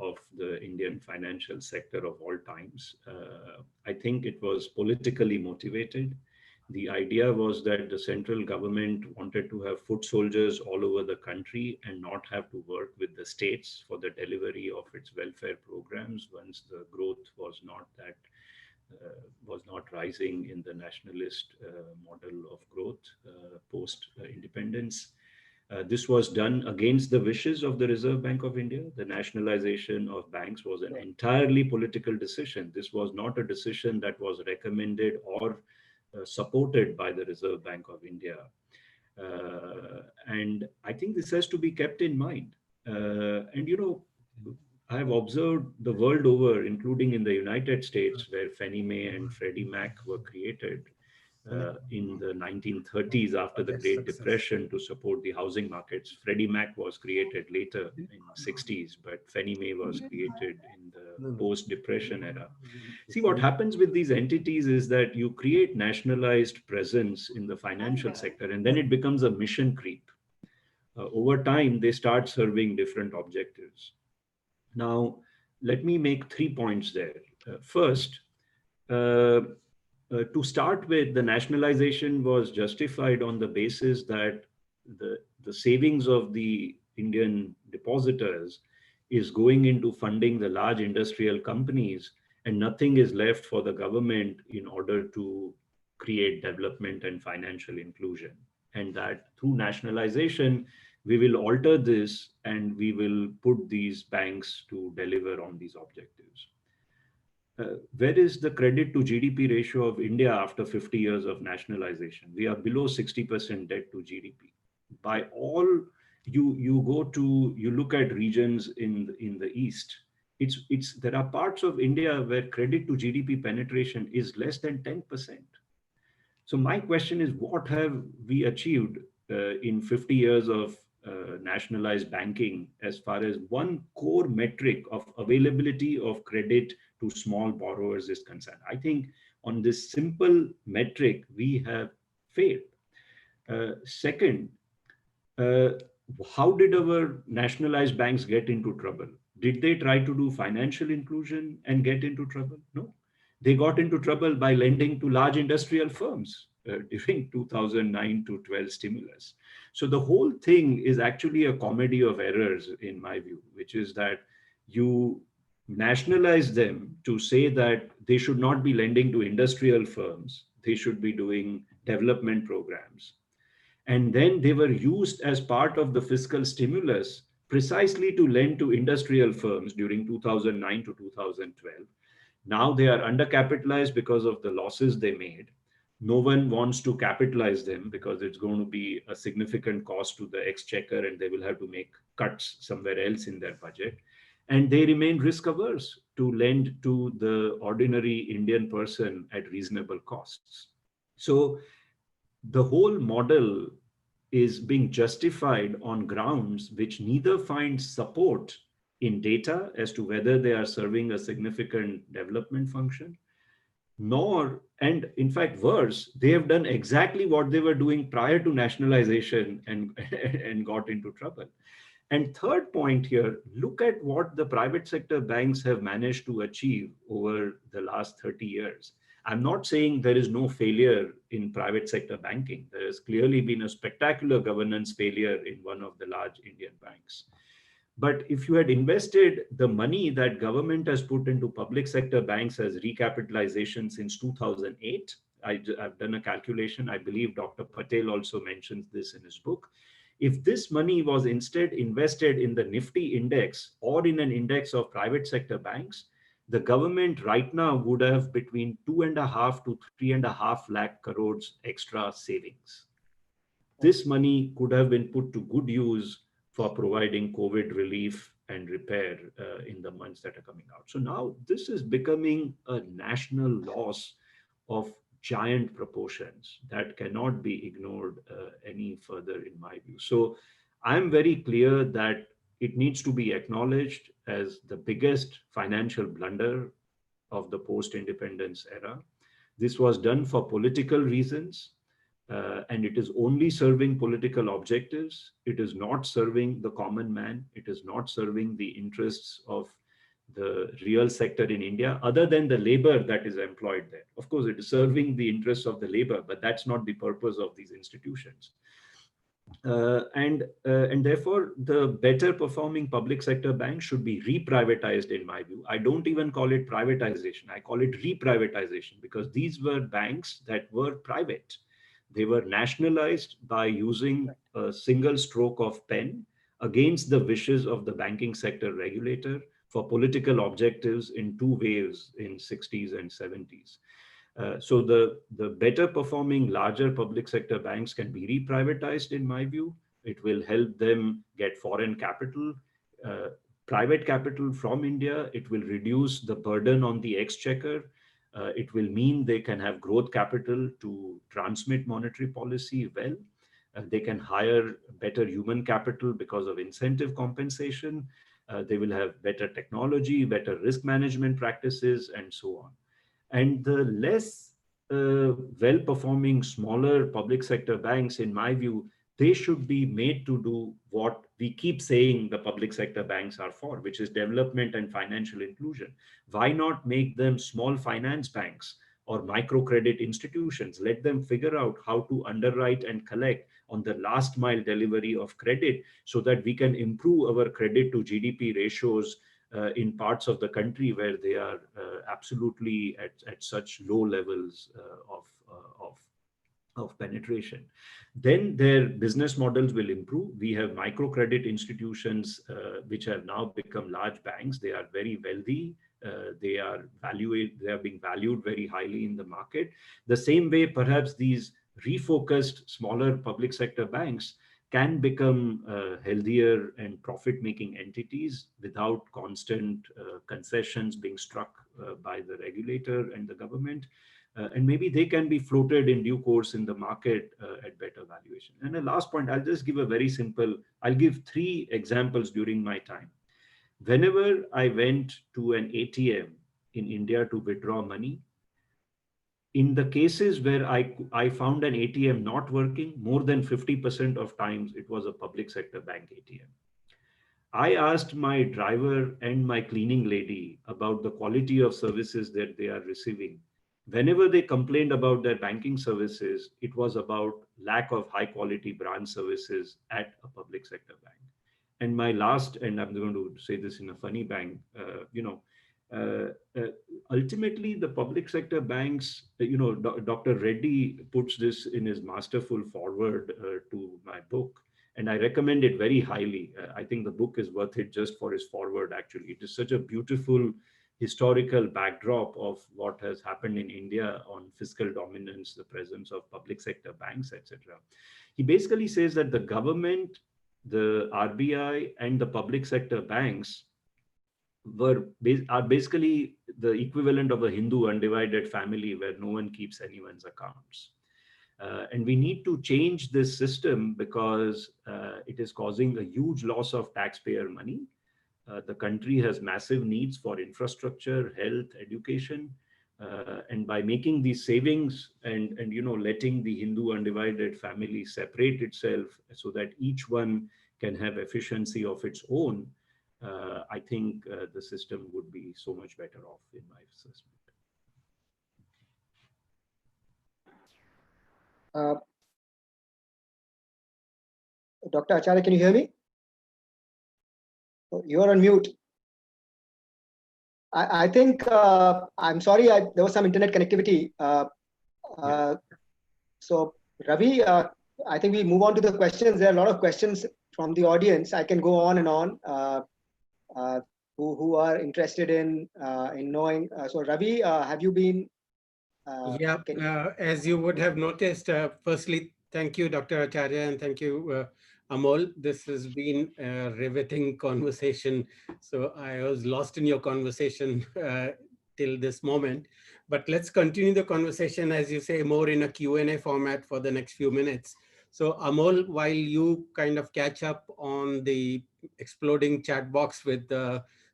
of the Indian financial sector of all times. I think it was politically motivated. The idea was that the central government wanted to have foot soldiers all over the country and not have to work with the states for the delivery of its welfare programs once the growth was not rising in the nationalist model of growth post independence. This was done against the wishes of the Reserve Bank of India. The nationalization of banks was an entirely political decision. This was not a decision that was recommended or supported by the Reserve Bank of India. And I think this has to be kept in mind. I have observed the world over, including in the United States, where Fannie Mae and Freddie Mac were created in the 1930s after the Great Depression to support the housing markets. Freddie Mac was created later in 60s, but Fannie Mae was created in the post-Depression era. See, what happens with these entities is that you create nationalized presence in the financial sector, and then it becomes a mission creep. Over time, they start serving different objectives. Now, let me make 3 points there. First, to start with, the nationalization was justified on the basis that the savings of the Indian depositors is going into funding the large industrial companies, and nothing is left for the government in order to create development and financial inclusion. And that through nationalization, we will alter this and we will put these banks to deliver on these objectives. Where is the credit to GDP ratio of India after 50 years of nationalization? We are below 60% debt to GDP. By all, you look at regions in the East, there are parts of India where credit to GDP penetration is less than 10%. So my question is, what have we achieved in 50 years of nationalized banking as far as one core metric of availability of credit to small borrowers is concerned? I think on this simple metric, we have failed. Second, how did our nationalized banks get into trouble? Did they try to do financial inclusion and get into trouble? No. They got into trouble by lending to large industrial firms during 2009 to 12 stimulus. So the whole thing is actually a comedy of errors, in my view, which is that you nationalize them to say that they should not be lending to industrial firms. They should be doing development programs. And then they were used as part of the fiscal stimulus precisely to lend to industrial firms during 2009 to 2012. Now they are undercapitalized because of the losses they made. No one wants to capitalize them because it's going to be a significant cost to the exchequer and they will have to make cuts somewhere else in their budget. And they remain risk averse to lend to the ordinary Indian person at reasonable costs. So the whole model is being justified on grounds which neither find support in data as to whether they are serving a significant development function, nor, and in fact worse, they have done exactly what they were doing prior to nationalization and got into trouble. And third point here, look at what the private sector banks have managed to achieve over the last 30 years. I'm not saying there is no failure in private sector banking. There has clearly been a spectacular governance failure in one of the large Indian banks. But if you had invested the money that government has put into public sector banks as recapitalization since 2008, I've done a calculation. I believe Dr. Patel also mentions this in his book. If this money was instead invested in the Nifty index or in an index of private sector banks, the government right now would have between 2.5 to 3.5 lakh crores extra savings. this money could have been put to good use for providing COVID relief and repair in the months that are coming out. So now this is becoming a national loss of giant proportions that cannot be ignored any further, in my view. So I'm very clear that it needs to be acknowledged as the biggest financial blunder of the post-independence era. This was done for political reasons, and it is only serving political objectives. It is not serving the common man. It is not serving the interests of the real sector in India, other than the labor that is employed there. Of course, it is serving the interests of the labor, but that's not the purpose of these institutions. And therefore, the better performing public sector banks should be reprivatized, in my view. I don't even call it privatization. I call it reprivatization, because these were banks that were private. They were nationalized by using a single stroke of pen against the wishes of the banking sector regulator for political objectives in two waves in 60s and 70s. So the better performing larger public sector banks can be reprivatized, in my view. It will help them get foreign capital, uh, private capital from India. It will reduce the burden on the exchequer. It will mean they can have growth capital to transmit monetary policy well. They can hire better human capital because of incentive compensation. They will have better technology, better risk management practices, and so on. And the less well-performing, smaller public sector banks, in my view, they should be made to do what we keep saying the public sector banks are for, which is development and financial inclusion. Why not make them small finance banks or microcredit institutions? Let them figure out how to underwrite and collect on the last mile delivery of credit so that we can improve our credit to GDP ratios in parts of the country where they are absolutely at such low levels of penetration. Then their business models will improve. We have microcredit institutions which have now become large banks. They are very wealthy. They are being valued very highly in the market. The same way, perhaps these refocused smaller public sector banks can become healthier and profit-making entities without constant concessions being struck by the regulator and the government. And maybe they can be floated in due course in the market at better valuation. And the last point, I'll give three examples during my time. Whenever I went to an ATM in India to withdraw money, in the cases where I found an ATM not working, more than 50% of times it was a public sector bank ATM. I asked my driver and my cleaning lady about the quality of services that they are receiving. Whenever they complained about their banking services, it was about lack of high quality branch services at a public sector bank. And my last, and I'm going to say this in a funny bang, uh, uh, ultimately the public sector banks, Dr. Reddy puts this in his masterful foreword to my book, and I recommend it very highly. I think the book is worth it just for his foreword, actually. It is such a beautiful historical backdrop of what has happened in India on fiscal dominance, the presence of public sector banks, etc. He basically says that the government, the RBI, and the public sector banks are basically the equivalent of a Hindu undivided family where no one keeps anyone's accounts. And we need to change this system because it is causing a huge loss of taxpayer money. The country has massive needs for infrastructure, health, education. And by making these savings and letting the Hindu undivided family separate itself so that each one can have efficiency of its own, I think the system would be so much better off, in my assessment. Uh, Dr. Acharya, can you hear me? Oh, you're on mute. I think, I'm sorry, there was some internet connectivity. So Ravi, I think we move on to the questions. There are a lot of questions from the audience. I can go on and on. Who are interested in knowing. So Ravi, have you been? As you would have noticed, firstly, Thank you, Dr. Acharya, and thank you, Amol. This has been a riveting conversation. So I was lost in your conversation till this moment. But let's continue the conversation, as you say, more in a Q&A format for the next few minutes. So Amol, while you kind of catch up on the exploding chat box with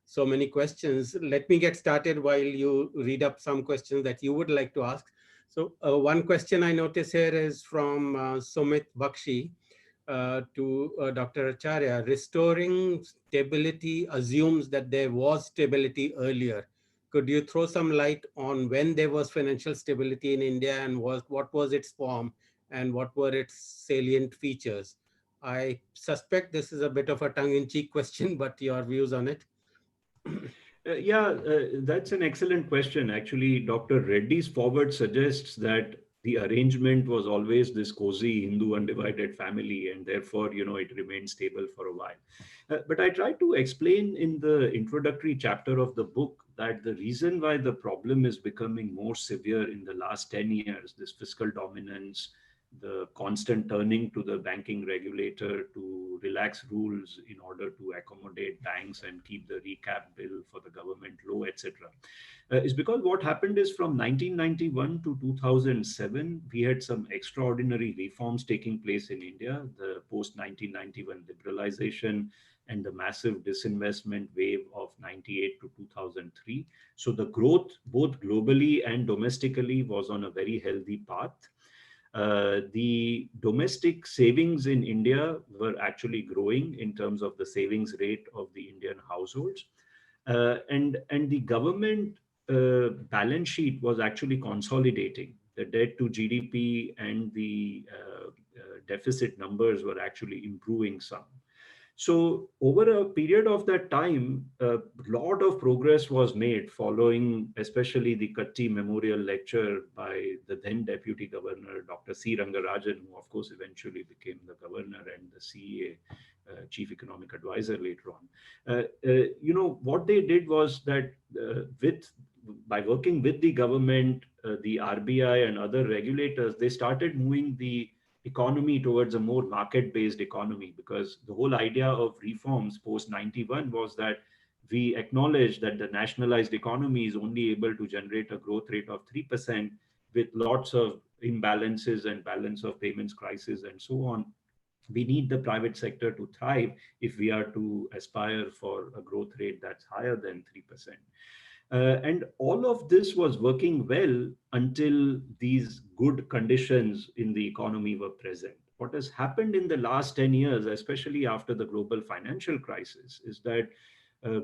so many questions, let me get started while you read up some questions that you would like to ask. So one question I notice here is from Sumit Bakshi to Dr. Acharya. Restoring stability assumes that there was stability earlier. Could you throw some light on when there was financial stability in India, and what was its form and what were its salient features? I suspect this is a bit of a tongue-in-cheek question, but your views on it? That's an excellent question. Actually, Dr. Reddy's forward suggests that the arrangement was always this cozy Hindu undivided family, and therefore, it remained stable for a while. But I tried to explain in the introductory chapter of the book that the reason why the problem is becoming more severe in the last 10 years, this fiscal dominance, the constant turning to the banking regulator to relax rules in order to accommodate banks and keep the recap bill for the government low, etc., is because what happened is from 1991 to 2007, we had some extraordinary reforms taking place in India, the post 1991 liberalization and the massive disinvestment wave of 98 to 2003. So the growth, both globally and domestically, was on a very healthy path. The domestic savings in India were actually growing in terms of the savings rate of the Indian households. And the government balance sheet was actually consolidating. The debt to GDP and the deficit numbers were actually improving some. So over a period of that time, a lot of progress was made following especially the Katti Memorial Lecture by the then Deputy Governor, Dr. C. Rangarajan, who of course eventually became the governor and the CEA, Chief Economic Advisor later on. What they did was that by working with the government, the RBI and other regulators, they started moving the economy towards a more market-based economy, because the whole idea of reforms post 91 was that we acknowledge that the nationalized economy is only able to generate a growth rate of 3% with lots of imbalances and balance of payments crisis and so on. We need the private sector to thrive if we are to aspire for a growth rate that's higher than 3%. And all of this was working well until these good conditions in the economy were present. What has happened in the last 10 years, especially after the global financial crisis, is that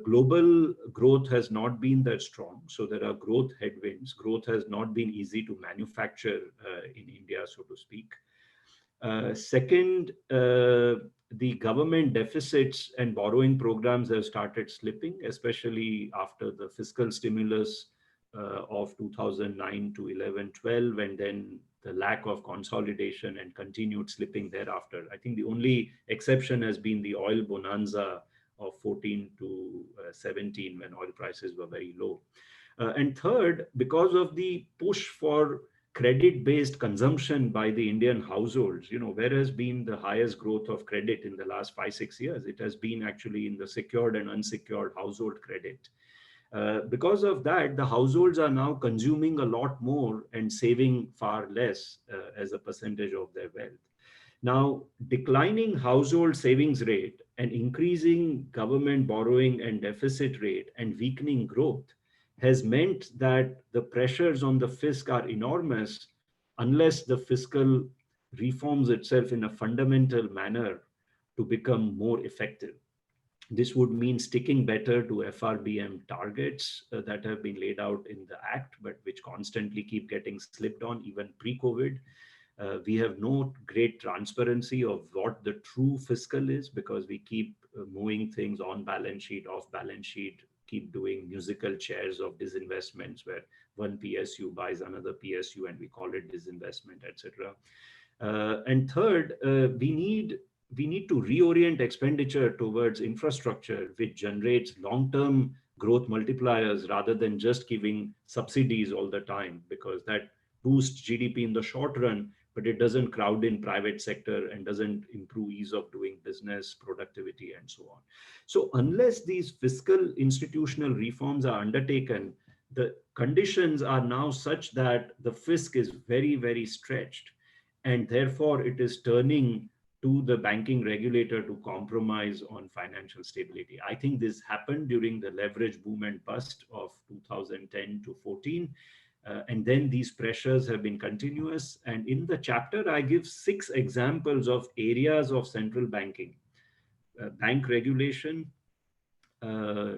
global growth has not been that strong. So there are growth headwinds. Growth has not been easy to manufacture in India, so to speak. Second, the government deficits and borrowing programs have started slipping, especially after the fiscal stimulus of 2009 to 11, 12, and then the lack of consolidation and continued slipping thereafter. I think the only exception has been the oil bonanza of 14 to 17, when oil prices were very low. And third, because of the push for credit-based consumption by the Indian households, where has been the highest growth of credit in the last 5-6 years? It has been actually in the secured and unsecured household credit. Because of that, the households are now consuming a lot more and saving far less as a percentage of their wealth. Now, declining household savings rate and increasing government borrowing and deficit rate and weakening growth has meant that the pressures on the fisc are enormous unless the fiscal reforms itself in a fundamental manner to become more effective. This would mean sticking better to FRBM targets that have been laid out in the Act, but which constantly keep getting slipped on even pre-COVID. We have no great transparency of what the true fiscal is, because we keep moving things on balance sheet, off balance sheet, keep doing musical chairs of disinvestments where one PSU buys another PSU and we call it disinvestment, etc. And third, we need to reorient expenditure towards infrastructure, which generates long-term growth multipliers rather than just giving subsidies all the time, because that boosts GDP in the short run, but it doesn't crowd in private sector and doesn't improve ease of doing business, productivity, and so on. So unless these fiscal institutional reforms are undertaken, the conditions are now such that the fisc is very, very stretched, and therefore it is turning to the banking regulator to compromise on financial stability. I think this happened during the leverage boom and bust of 2010 to 14. And then these pressures have been continuous. And in the chapter, I give 6 examples of areas of central banking: bank regulation, uh,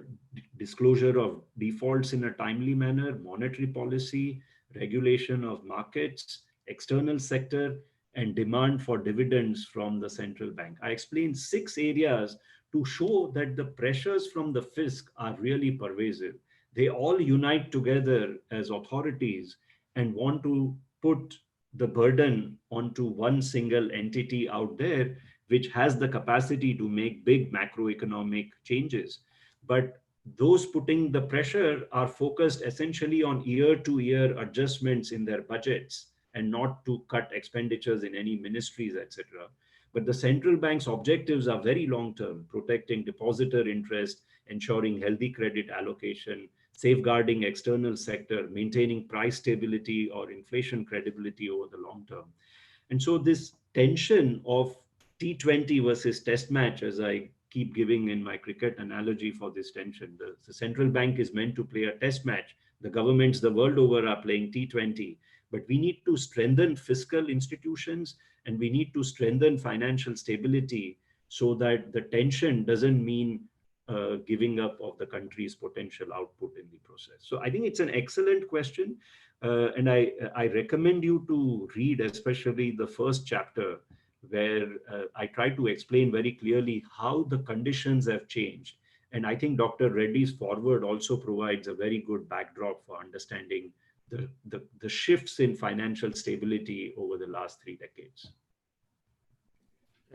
disclosure of defaults in a timely manner, monetary policy, regulation of markets, external sector, and demand for dividends from the central bank. I explained 6 areas to show that the pressures from the fisc are really pervasive. They all unite together as authorities and want to put the burden onto one single entity out there, which has the capacity to make big macroeconomic changes. But those putting the pressure are focused essentially on year to year adjustments in their budgets and not to cut expenditures in any ministries, etc. But the central bank's objectives are very long term: protecting depositor interest, ensuring healthy credit allocation, safeguarding external sector, maintaining price stability or inflation credibility over the long term. And so this tension of T20 versus test match, as I keep giving in my cricket analogy for this tension, the central bank is meant to play a test match. The governments the world over are playing T20. But we need to strengthen fiscal institutions and we need to strengthen financial stability so that the tension doesn't mean giving up of the country's potential output in the process. So I think it's an excellent question. And I recommend you to read especially the first chapter, where I try to explain very clearly how the conditions have changed. And I think Dr. Reddy's forward also provides a very good backdrop for understanding the shifts in financial stability over the last 3 decades.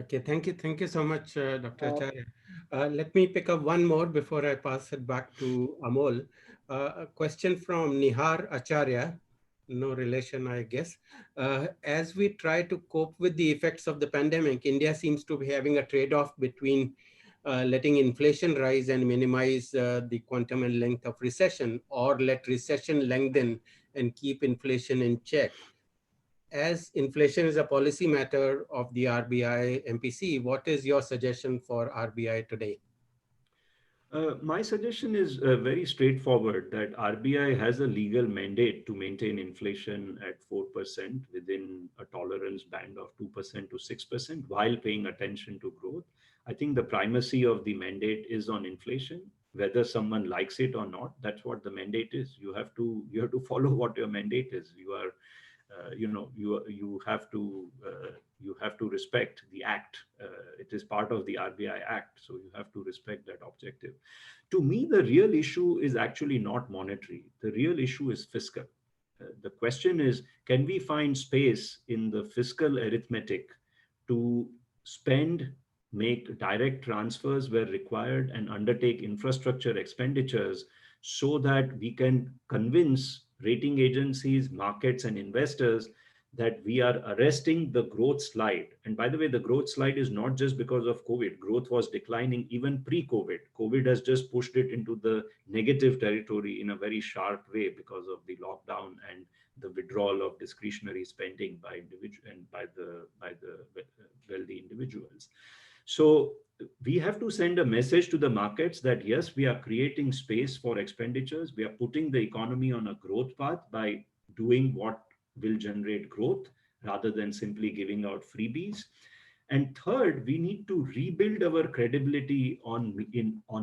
Okay, thank you so much, Dr. Acharya. Let me pick up one more before I pass it back to Amol. A question from Nihar Acharya, no relation, I guess. As we try to cope with the effects of the pandemic, India seems to be having a trade-off between letting inflation rise and minimize the quantum and length of recession, or let recession lengthen and keep inflation in check. As inflation is a policy matter of the RBI MPC, what is your suggestion for RBI today? My suggestion is very straightforward, that RBI has a legal mandate to maintain inflation at 4% within a tolerance band of 2% to 6% while paying attention to growth. I think the primacy of the mandate is on inflation, whether someone likes it or not. That's what the mandate is. You have to follow what your mandate is. You have to respect the act. It is part of the RBI Act, so you have to respect that objective. To me, the real issue is actually not monetary. The real issue is fiscal. The question is, can we find space in the fiscal arithmetic to spend, make direct transfers where required, and undertake infrastructure expenditures so that we can convince rating agencies, markets, and investors that we are arresting the growth slide. And by the way, the growth slide is not just because of COVID. Growth was declining even pre-COVID. COVID has just pushed it into the negative territory in a very sharp way because of the lockdown and the withdrawal of discretionary spending by individual and by the wealthy individuals. So we have to send a message to the markets that yes, we are creating space for expenditures. We are putting the economy on a growth path by doing what will generate growth rather than simply giving out freebies. And third, we need to rebuild our credibility on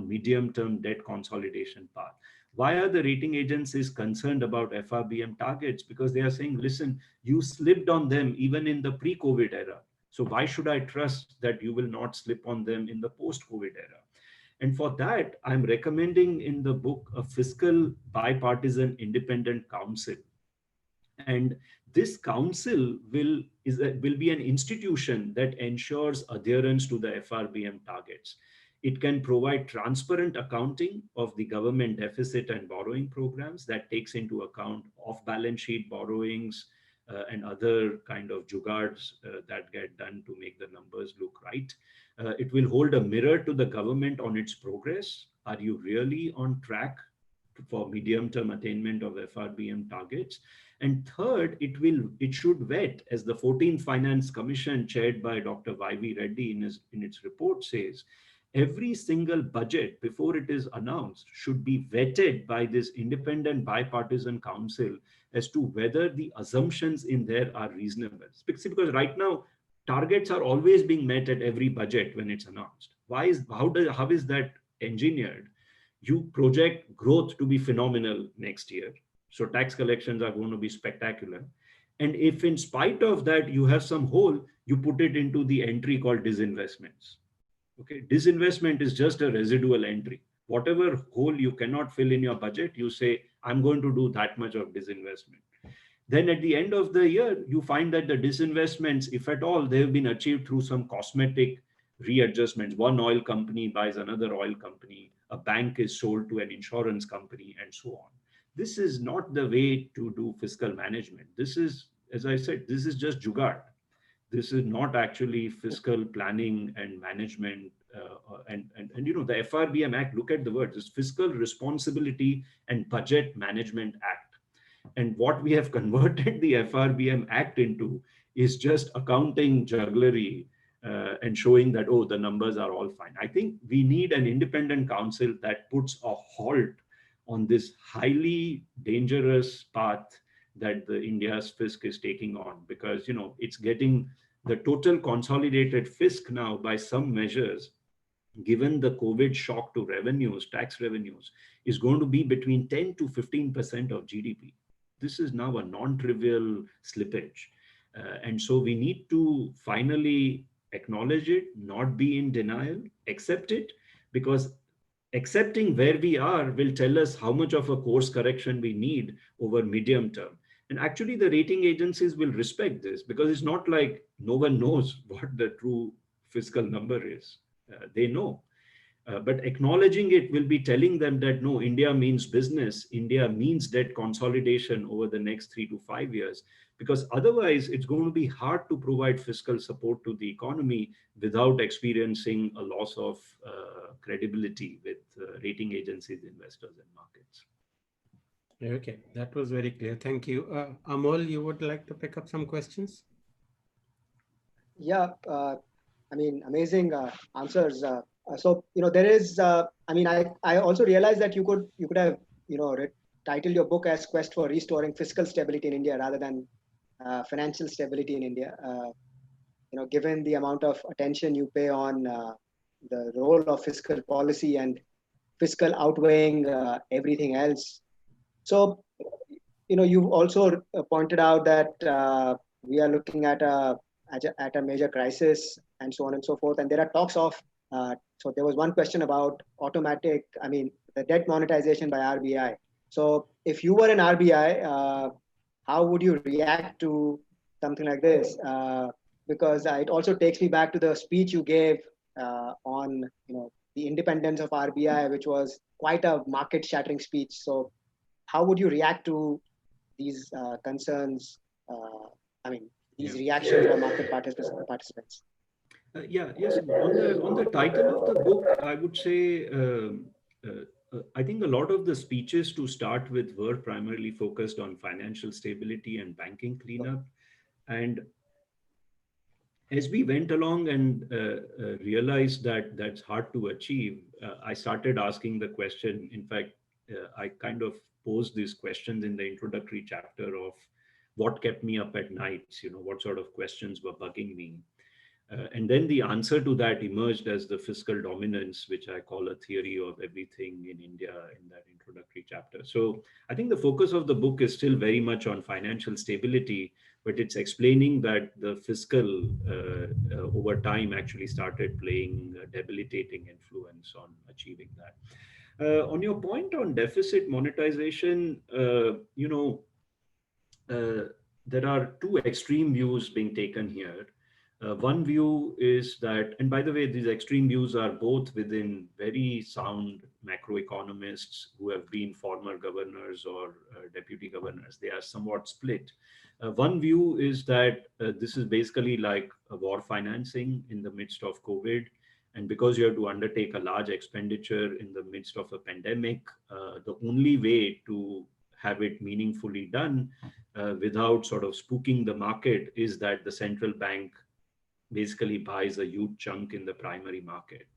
medium-term debt consolidation path. Why are the rating agencies concerned about FRBM targets? Because they are saying, listen, you slipped on them even in the pre-COVID era. So why should I trust that you will not slip on them in the post-COVID era? And for that, I'm recommending in the book a fiscal bipartisan independent council. And this council will be an institution that ensures adherence to the FRBM targets. It can provide transparent accounting of the government deficit and borrowing programs that takes into account off-balance sheet borrowings, and other kind of jugards that get done to make the numbers look right. It will hold a mirror to the government on its progress. Are you really on track for medium-term attainment of FRBM targets? And third, it should vet, as the 14th Finance Commission chaired by Dr. Y.V. Reddy in its report says, every single budget before it is announced should be vetted by this independent bipartisan council as to whether the assumptions in there are reasonable. Because right now, targets are always being met at every budget when it's announced. How is that engineered? You project growth to be phenomenal next year. So tax collections are going to be spectacular. And if in spite of that, you have some hole, you put it into the entry called disinvestments. Okay, disinvestment is just a residual entry. Whatever hole you cannot fill in your budget, you say, I'm going to do that much of disinvestment. Then at the end of the year, you find that the disinvestments, if at all, they have been achieved through some cosmetic readjustments. One oil company buys another oil company, a bank is sold to an insurance company, and so on. This is not the way to do fiscal management. This is, as I said, this is just jugaad. This is not actually fiscal planning and management. And you know, the FRBM Act, look at the words, it's Fiscal Responsibility and Budget Management Act. And what we have converted the FRBM Act into is just accounting jugglery and showing that, oh, the numbers are all fine. I think we need an independent council that puts a halt on this highly dangerous path that the India's fisc is taking on, because, you know, it's getting the total consolidated fisc now by some measures, given the COVID shock to revenues, tax revenues, is going to be between 10 to 15% of GDP. This is now a non-trivial slippage. And so we need to finally acknowledge it, not be in denial, accept it, because accepting where we are will tell us how much of a course correction we need over medium term. And actually the rating agencies will respect this, because it's not like no one knows what the true fiscal number is. They know. But acknowledging it will be telling them that no, India means business. India means debt consolidation over the next 3 to 5 years, because otherwise it's going to be hard to provide fiscal support to the economy without experiencing a loss of credibility with rating agencies, investors, and markets. Okay, that was very clear. Thank you. Amol, you would like to pick up some questions? Yeah, I mean, amazing answers. So, you know, there is, I mean, I also realized that you could have, you know, titled your book as Quest for Restoring Fiscal Stability in India rather than Financial Stability in India. You know, given the amount of attention you pay on the role of fiscal policy and fiscal outweighing everything else. So, you know, you've also pointed out that we are looking at a major crisis and so on and so forth. And there are talks of, so there was one question about the debt monetization by RBI. So if you were an RBI, how would you react to something like this? Because it also takes me back to the speech you gave on, you know, the independence of RBI, which was quite a market-shattering speech. So how would you react to these concerns? These reactions by market participants? Yes. On the title of the book, I would say, I think a lot of the speeches to start with were primarily focused on financial stability and banking cleanup. And as we went along and realized that that's hard to achieve, I started asking the question. In fact, I kind of posed these questions in the introductory chapter of what kept me up at nights, you know, what sort of questions were bugging me. And then the answer to that emerged as the fiscal dominance, which I call a theory of everything in India in that introductory chapter. So I think the focus of the book is still very much on financial stability, but it's explaining that the fiscal over time actually started playing a debilitating influence on achieving that. On your point on deficit monetization, there are two extreme views being taken here. One view is that, and by the way, these extreme views are both within very sound macroeconomists who have been former governors or deputy governors. They are somewhat split. One view is that this is basically like a war financing in the midst of COVID. And because you have to undertake a large expenditure in the midst of a pandemic, the only way to have it meaningfully done without sort of spooking the market is that the central bank basically buys a huge chunk in the primary market.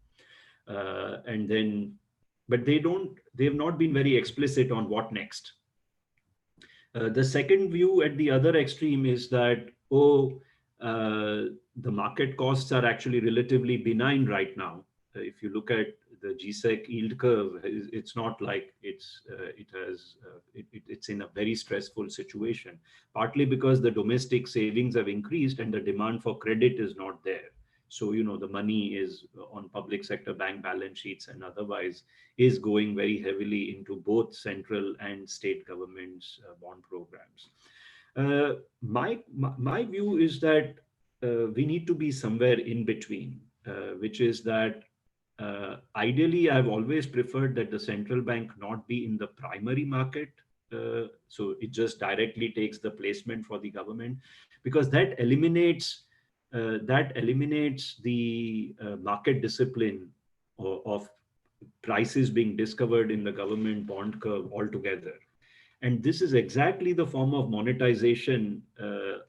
And then, but they have not been very explicit on what next. The second view at the other extreme is that, the market costs are actually relatively benign right now. If you look at the GSEC yield curve, it's not like it's in a very stressful situation, partly because the domestic savings have increased and the demand for credit is not there. So, the money is on public sector bank balance sheets and otherwise is going very heavily into both central and state governments' bond programs. My view is that we need to be somewhere in between, which is that ideally, I've always preferred that the central bank not be in the primary market. So it just directly takes the placement for the government, because that eliminates the market discipline of prices being discovered in the government bond curve altogether. And this is exactly the form of monetization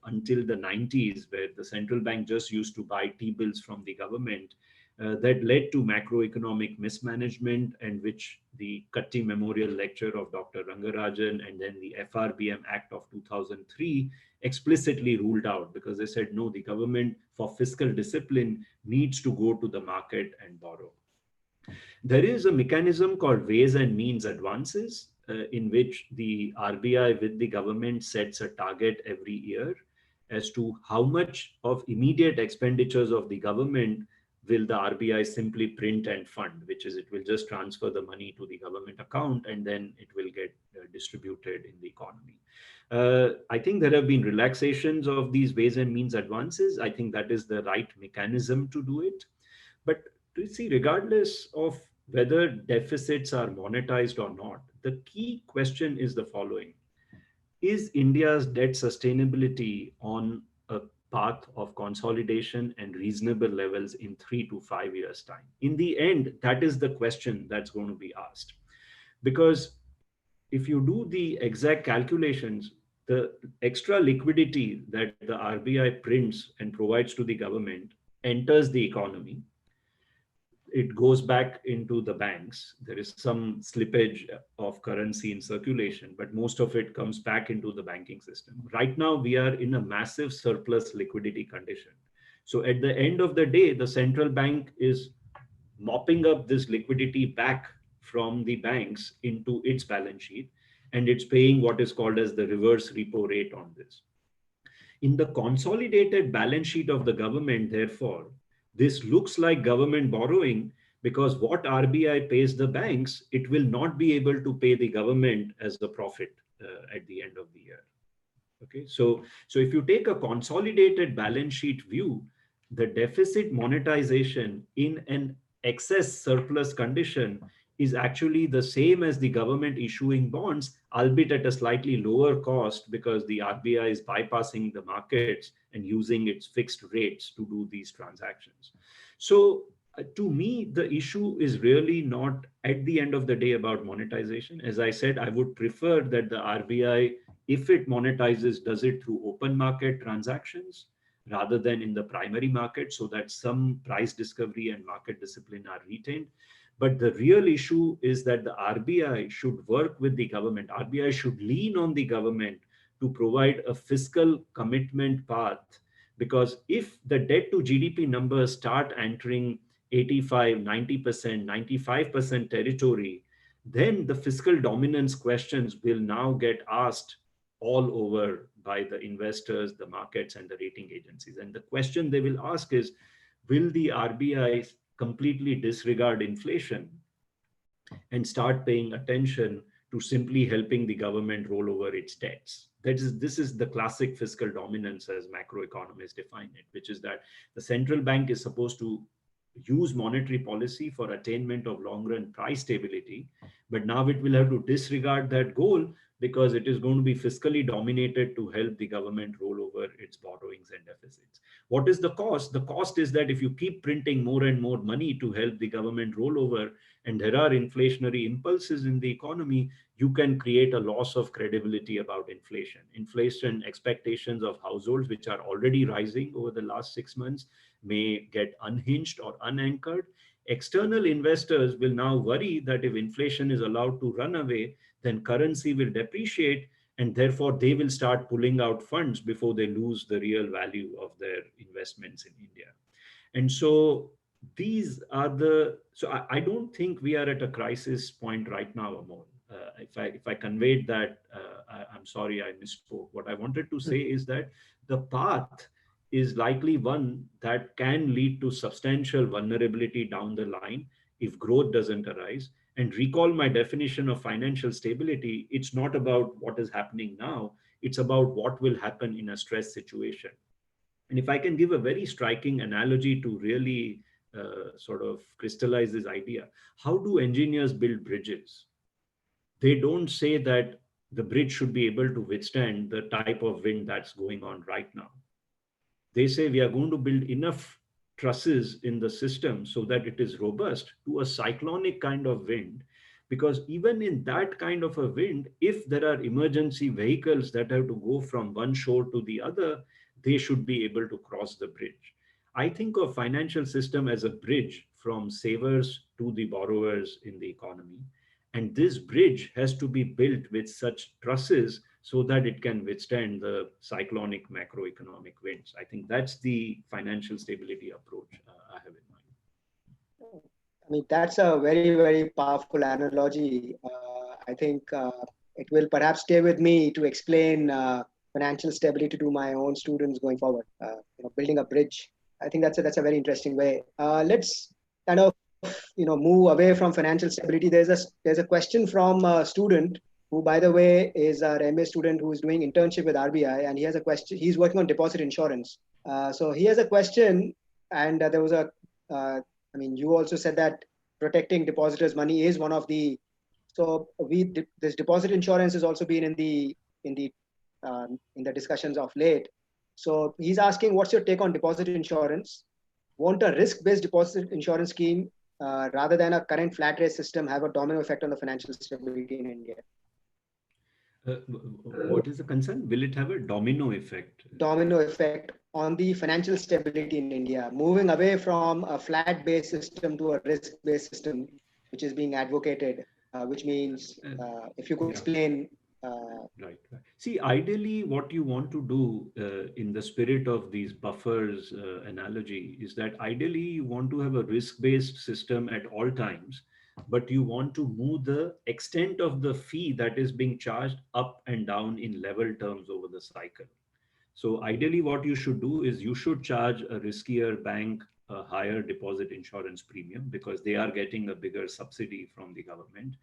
until the 90s, where the central bank just used to buy T-bills from the government, that led to macroeconomic mismanagement, and which the Katti Memorial Lecture of Dr. Rangarajan and then the FRBM Act of 2003 explicitly ruled out, because they said, no, the government for fiscal discipline needs to go to the market and borrow. There is a mechanism called ways and means advances, in which the RBI with the government sets a target every year as to how much of immediate expenditures of the government will the RBI simply print and fund, which is it will just transfer the money to the government account and then it will get distributed in the economy. I think there have been relaxations of these ways and means advances. I think that is the right mechanism to do it. But to see, regardless of whether deficits are monetized or not, the key question is the following. Is India's debt sustainability on a path of consolidation and reasonable levels in 3 to 5 years' time? In the end, that is the question that's going to be asked. Because if you do the exact calculations, the extra liquidity that the RBI prints and provides to the government enters the economy. It goes back into the banks. There is some slippage of currency in circulation, but most of it comes back into the banking system. Right now, we are in a massive surplus liquidity condition. So at the end of the day, the central bank is mopping up this liquidity back from the banks into its balance sheet, and it's paying what is called as the reverse repo rate on this. In the consolidated balance sheet of the government, therefore, this looks like government borrowing, because what RBI pays the banks, it will not be able to pay the government as a profit at the end of the year. Okay, so if you take a consolidated balance sheet view, the deficit monetization in an excess surplus condition is actually the same as the government issuing bonds, albeit at a slightly lower cost, because the RBI is bypassing the markets and using its fixed rates to do these transactions. So to me, the issue is really not at the end of the day about monetization. As I said, I would prefer that the RBI, if it monetizes, does it through open market transactions rather than in the primary market, so that some price discovery and market discipline are retained. But the real issue is that the RBI should work with the government. RBI should lean on the government to provide a fiscal commitment path, because if the debt to GDP numbers start entering 85, 90%, 95% territory, then the fiscal dominance questions will now get asked all over by the investors, the markets, and the rating agencies. And the question they will ask is, will the RBI completely disregard inflation and start paying attention to simply helping the government roll over its debts? This is the classic fiscal dominance as macroeconomists define it, which is that the central bank is supposed to use monetary policy for attainment of long-run price stability, but now it will have to disregard that goal because it is going to be fiscally dominated to help the government roll over its borrowings and deficits. What is the cost? The cost is that if you keep printing more and more money to help the government roll over, and there are inflationary impulses in the economy, you can create a loss of credibility about inflation. Inflation expectations of households, which are already rising over the last 6 months, may get unhinged or unanchored. External investors will now worry that if inflation is allowed to run away, then currency will depreciate, and therefore they will start pulling out funds before they lose the real value of their investments in India. And so I don't think we are at a crisis point right now, Amol. If I conveyed that, I'm sorry I misspoke. What I wanted to say is that the path is likely one that can lead to substantial vulnerability down the line if growth doesn't arise. And recall my definition of financial stability, it's not about what is happening now, it's about what will happen in a stress situation. And if I can give a very striking analogy to really sort of crystallize this idea, how do engineers build bridges? They don't say that the bridge should be able to withstand the type of wind that's going on right now. They say we are going to build enough trusses in the system so that it is robust to a cyclonic kind of wind. Because even in that kind of a wind, if there are emergency vehicles that have to go from one shore to the other, they should be able to cross the bridge. I think of financial system as a bridge from savers to the borrowers in the economy. And this bridge has to be built with such trusses so that it can withstand the cyclonic macroeconomic winds. I think that's the financial stability approach I have in mind. I mean, that's a very, very powerful analogy. I think it will perhaps stay with me to explain financial stability to my own students going forward. Building a bridge. I think that's a very interesting way. Let's kind of move away from financial stability. There's a question from a student who, by the way, is our MA student who is doing internship with RBI, and he has a question. He's working on deposit insurance. So he has a question, and there was a. You also said that protecting depositors' money is one of the. So this deposit insurance has also been in the discussions of late. So he's asking, what's your take on deposit insurance? Won't a risk-based deposit insurance scheme rather than a current flat rate system have a domino effect on the financial stability in India? What is the concern? Will it have a domino effect? Domino effect on the financial stability in India, moving away from a flat-based system to a risk-based system, which is being advocated, which means if you could explain. Right. See, ideally, what you want to do in the spirit of these buffers analogy is that ideally you want to have a risk-based system at all times, but you want to move the extent of the fee that is being charged up and down in level terms over the cycle. So ideally, what you should do is you should charge a riskier bank a higher deposit insurance premium because they are getting a bigger subsidy from the government.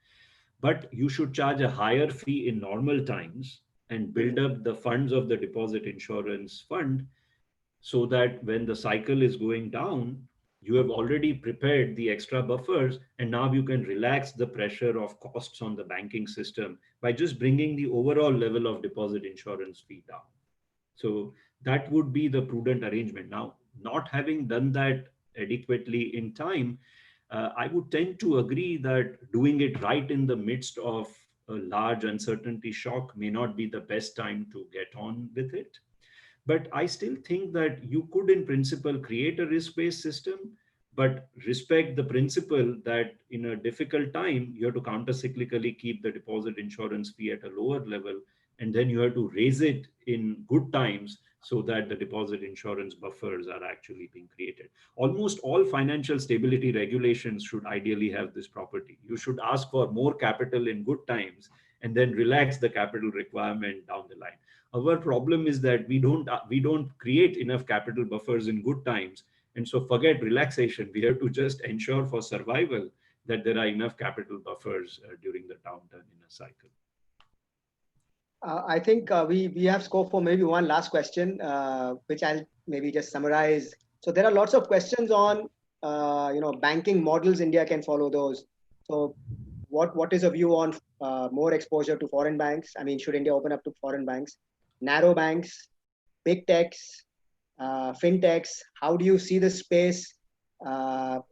But you should charge a higher fee in normal times and build up the funds of the deposit insurance fund so that when the cycle is going down, you have already prepared the extra buffers and now you can relax the pressure of costs on the banking system by just bringing the overall level of deposit insurance fee down. So that would be the prudent arrangement. Now, not having done that adequately in time, I would tend to agree that doing it right in the midst of a large uncertainty shock may not be the best time to get on with it. But I still think that you could, in principle, create a risk-based system, but respect the principle that in a difficult time, you have to countercyclically keep the deposit insurance fee at a lower level, and then you have to raise it in good times so that the deposit insurance buffers are actually being created. Almost all financial stability regulations should ideally have this property. You should ask for more capital in good times and then relax the capital requirement down the line. Our problem is that we don't create enough capital buffers in good times, and so forget relaxation. We have to just ensure for survival that there are enough capital buffers during the downturn in a cycle. I think we have scope for maybe one last question, which I'll maybe just summarize. So there are lots of questions on banking models India can follow those. So what is a view on more exposure to foreign banks? I mean, should India open up to foreign banks, narrow banks, big techs, fintechs? How do you see the space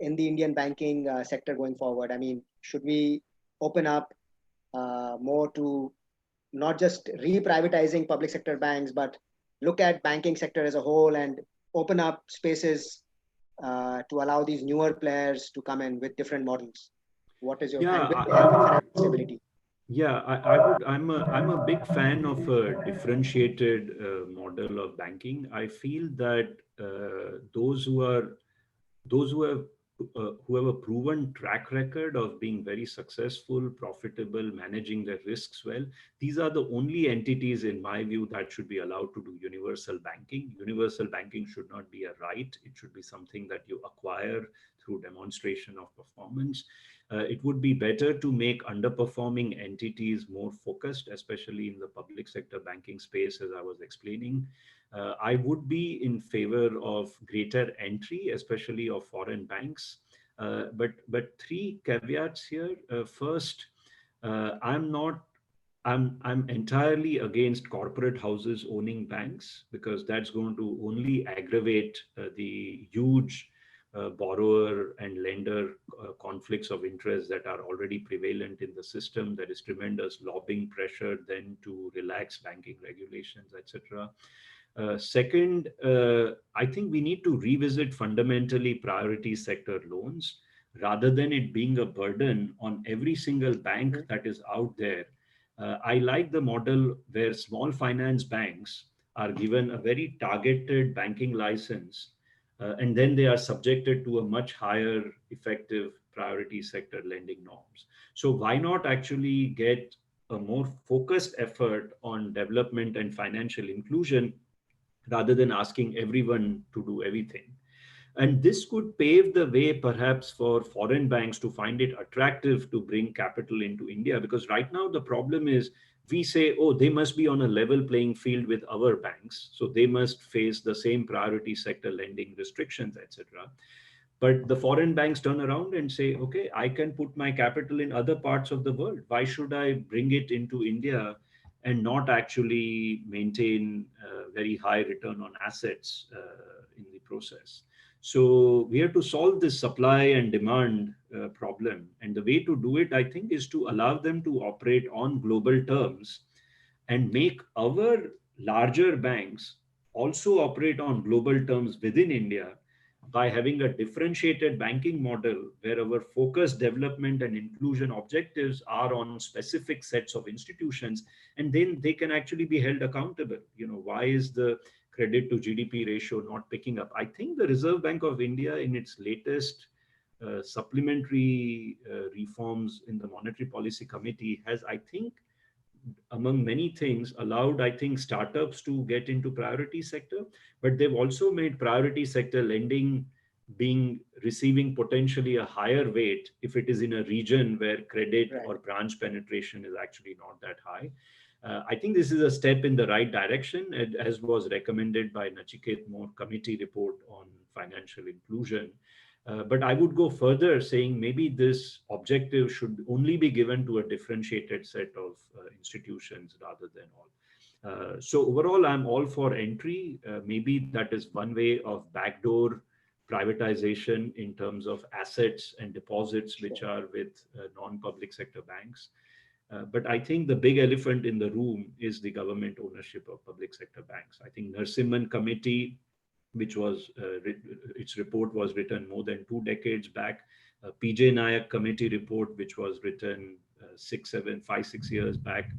in the Indian banking sector going forward? I mean, should we open up more to not just re-privatizing public sector banks, but look at banking sector as a whole and open up spaces to allow these newer players to come in with different models? What is your Yeah, and with the help of financial stability? yeah, I'm a big fan of a differentiated model of banking. I feel that those who have a proven track record of being very successful, profitable, managing their risks well, these are the only entities, in my view, that should be allowed to do universal banking. Universal banking should not be a right; it should be something that you acquire through demonstration of performance. It would be better to make underperforming entities more focused, especially in the public sector banking space, as I was explaining. I would be in favor of greater entry, especially of foreign banks. But three caveats here. First, I'm not. I'm entirely against corporate houses owning banks, because that's going to only aggravate the huge borrower and lender conflicts of interest that are already prevalent in the system. There is tremendous lobbying pressure then to relax banking regulations, etc. Second, I think we need to revisit fundamentally priority sector loans rather than it being a burden on every single bank Mhm. that is out there. I like the model where small finance banks are given a very targeted banking license, and then they are subjected to a much higher effective priority sector lending norms. So, why not actually get a more focused effort on development and financial inclusion rather than asking everyone to do everything? And this could pave the way perhaps for foreign banks to find it attractive to bring capital into India. Because right now the problem is we say, oh, they must be on a level playing field with our banks. So they must face the same priority sector lending restrictions, etc. But the foreign banks turn around and say, okay, I can put my capital in other parts of the world. Why should I bring it into India and not actually maintain very high return on assets in the process? So we have to solve this supply and demand problem. And the way to do it, I think, is to allow them to operate on global terms and make our larger banks also operate on global terms within India by having a differentiated banking model where our focus, development, and inclusion objectives are on specific sets of institutions, and then they can actually be held accountable. Why is the credit to GDP ratio not picking up? I think the Reserve Bank of India, in its latest supplementary reforms in the Monetary Policy Committee, has, I think, among many things, allowed, I think, startups to get into priority sector, but they've also made priority sector lending being receiving potentially a higher weight if it is in a region where credit Right. or branch penetration is actually not that high. I think this is a step in the right direction, as was recommended by Nachiket More committee report on financial inclusion. But I would go further, saying maybe this objective should only be given to a differentiated set of institutions rather than all. So overall, I'm all for entry. Maybe that is one way of backdoor privatization in terms of assets and deposits, which Sure. are with non-public sector banks. But I think the big elephant in the room is the government ownership of public sector banks. I think Narasimhan Committee, which was its report was written more than 2 decades back. PJ Nayak Committee report, which was written 6 years back.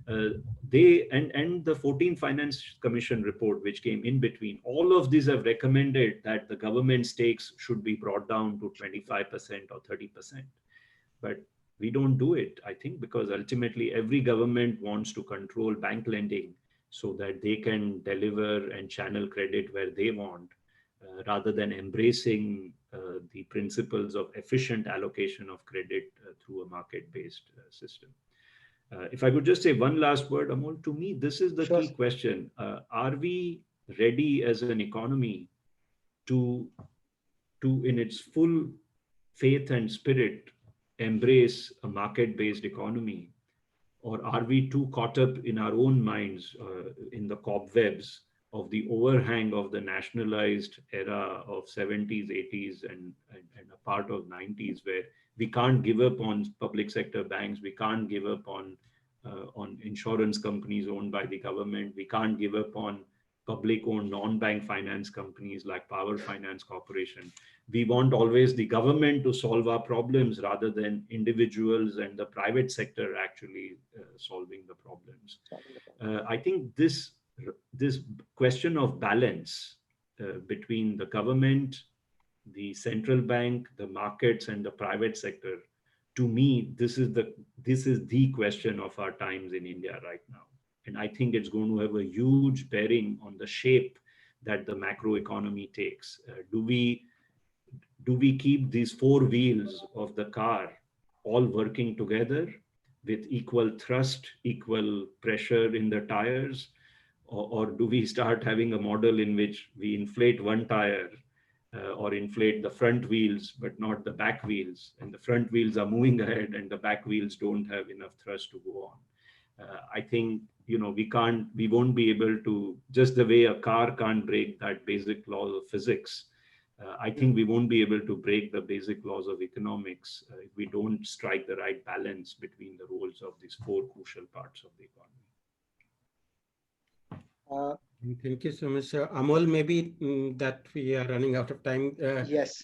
And the 14th Finance Commission report, which came in between. All of these have recommended that the government stakes should be brought down to 25% or 30%. But we don't do it, I think, because ultimately every government wants to control bank lending so that they can deliver and channel credit where they want, rather than embracing the principles of efficient allocation of credit through a market-based system. If I could just say one last word, Amol, to me, this is the Sure. key question. Are we ready as an economy to to, in its full faith and spirit, embrace a market-based economy? Or are we too caught up in our own minds, in the cobwebs of the overhang of the nationalized era of 70s, 80s, and a part of 90s, where we can't give up on public sector banks, we can't give up on insurance companies owned by the government, we can't give up on public-owned non-bank finance companies like Power Finance Corporation. We want always the government to solve our problems rather than individuals and the private sector actually solving the problems. I think this question of balance between the government, the central bank, the markets, and the private sector, to me, this is the question of our times in India right now. And I think it's going to have a huge bearing on the shape that the macro economy takes. Do we keep these four wheels of the car all working together with equal thrust, equal pressure in the tires? Or do we start having a model in which we inflate one tire or inflate the front wheels, but not the back wheels? And the front wheels are moving ahead and the back wheels don't have enough thrust to go on. I think, we won't be able to, just the way a car can't break that basic laws of physics. I think we won't be able to break the basic laws of economics if we don't strike the right balance between the roles of these four crucial parts of the economy. Thank you so much, sir. Amol, maybe that we are running out of time. Yes.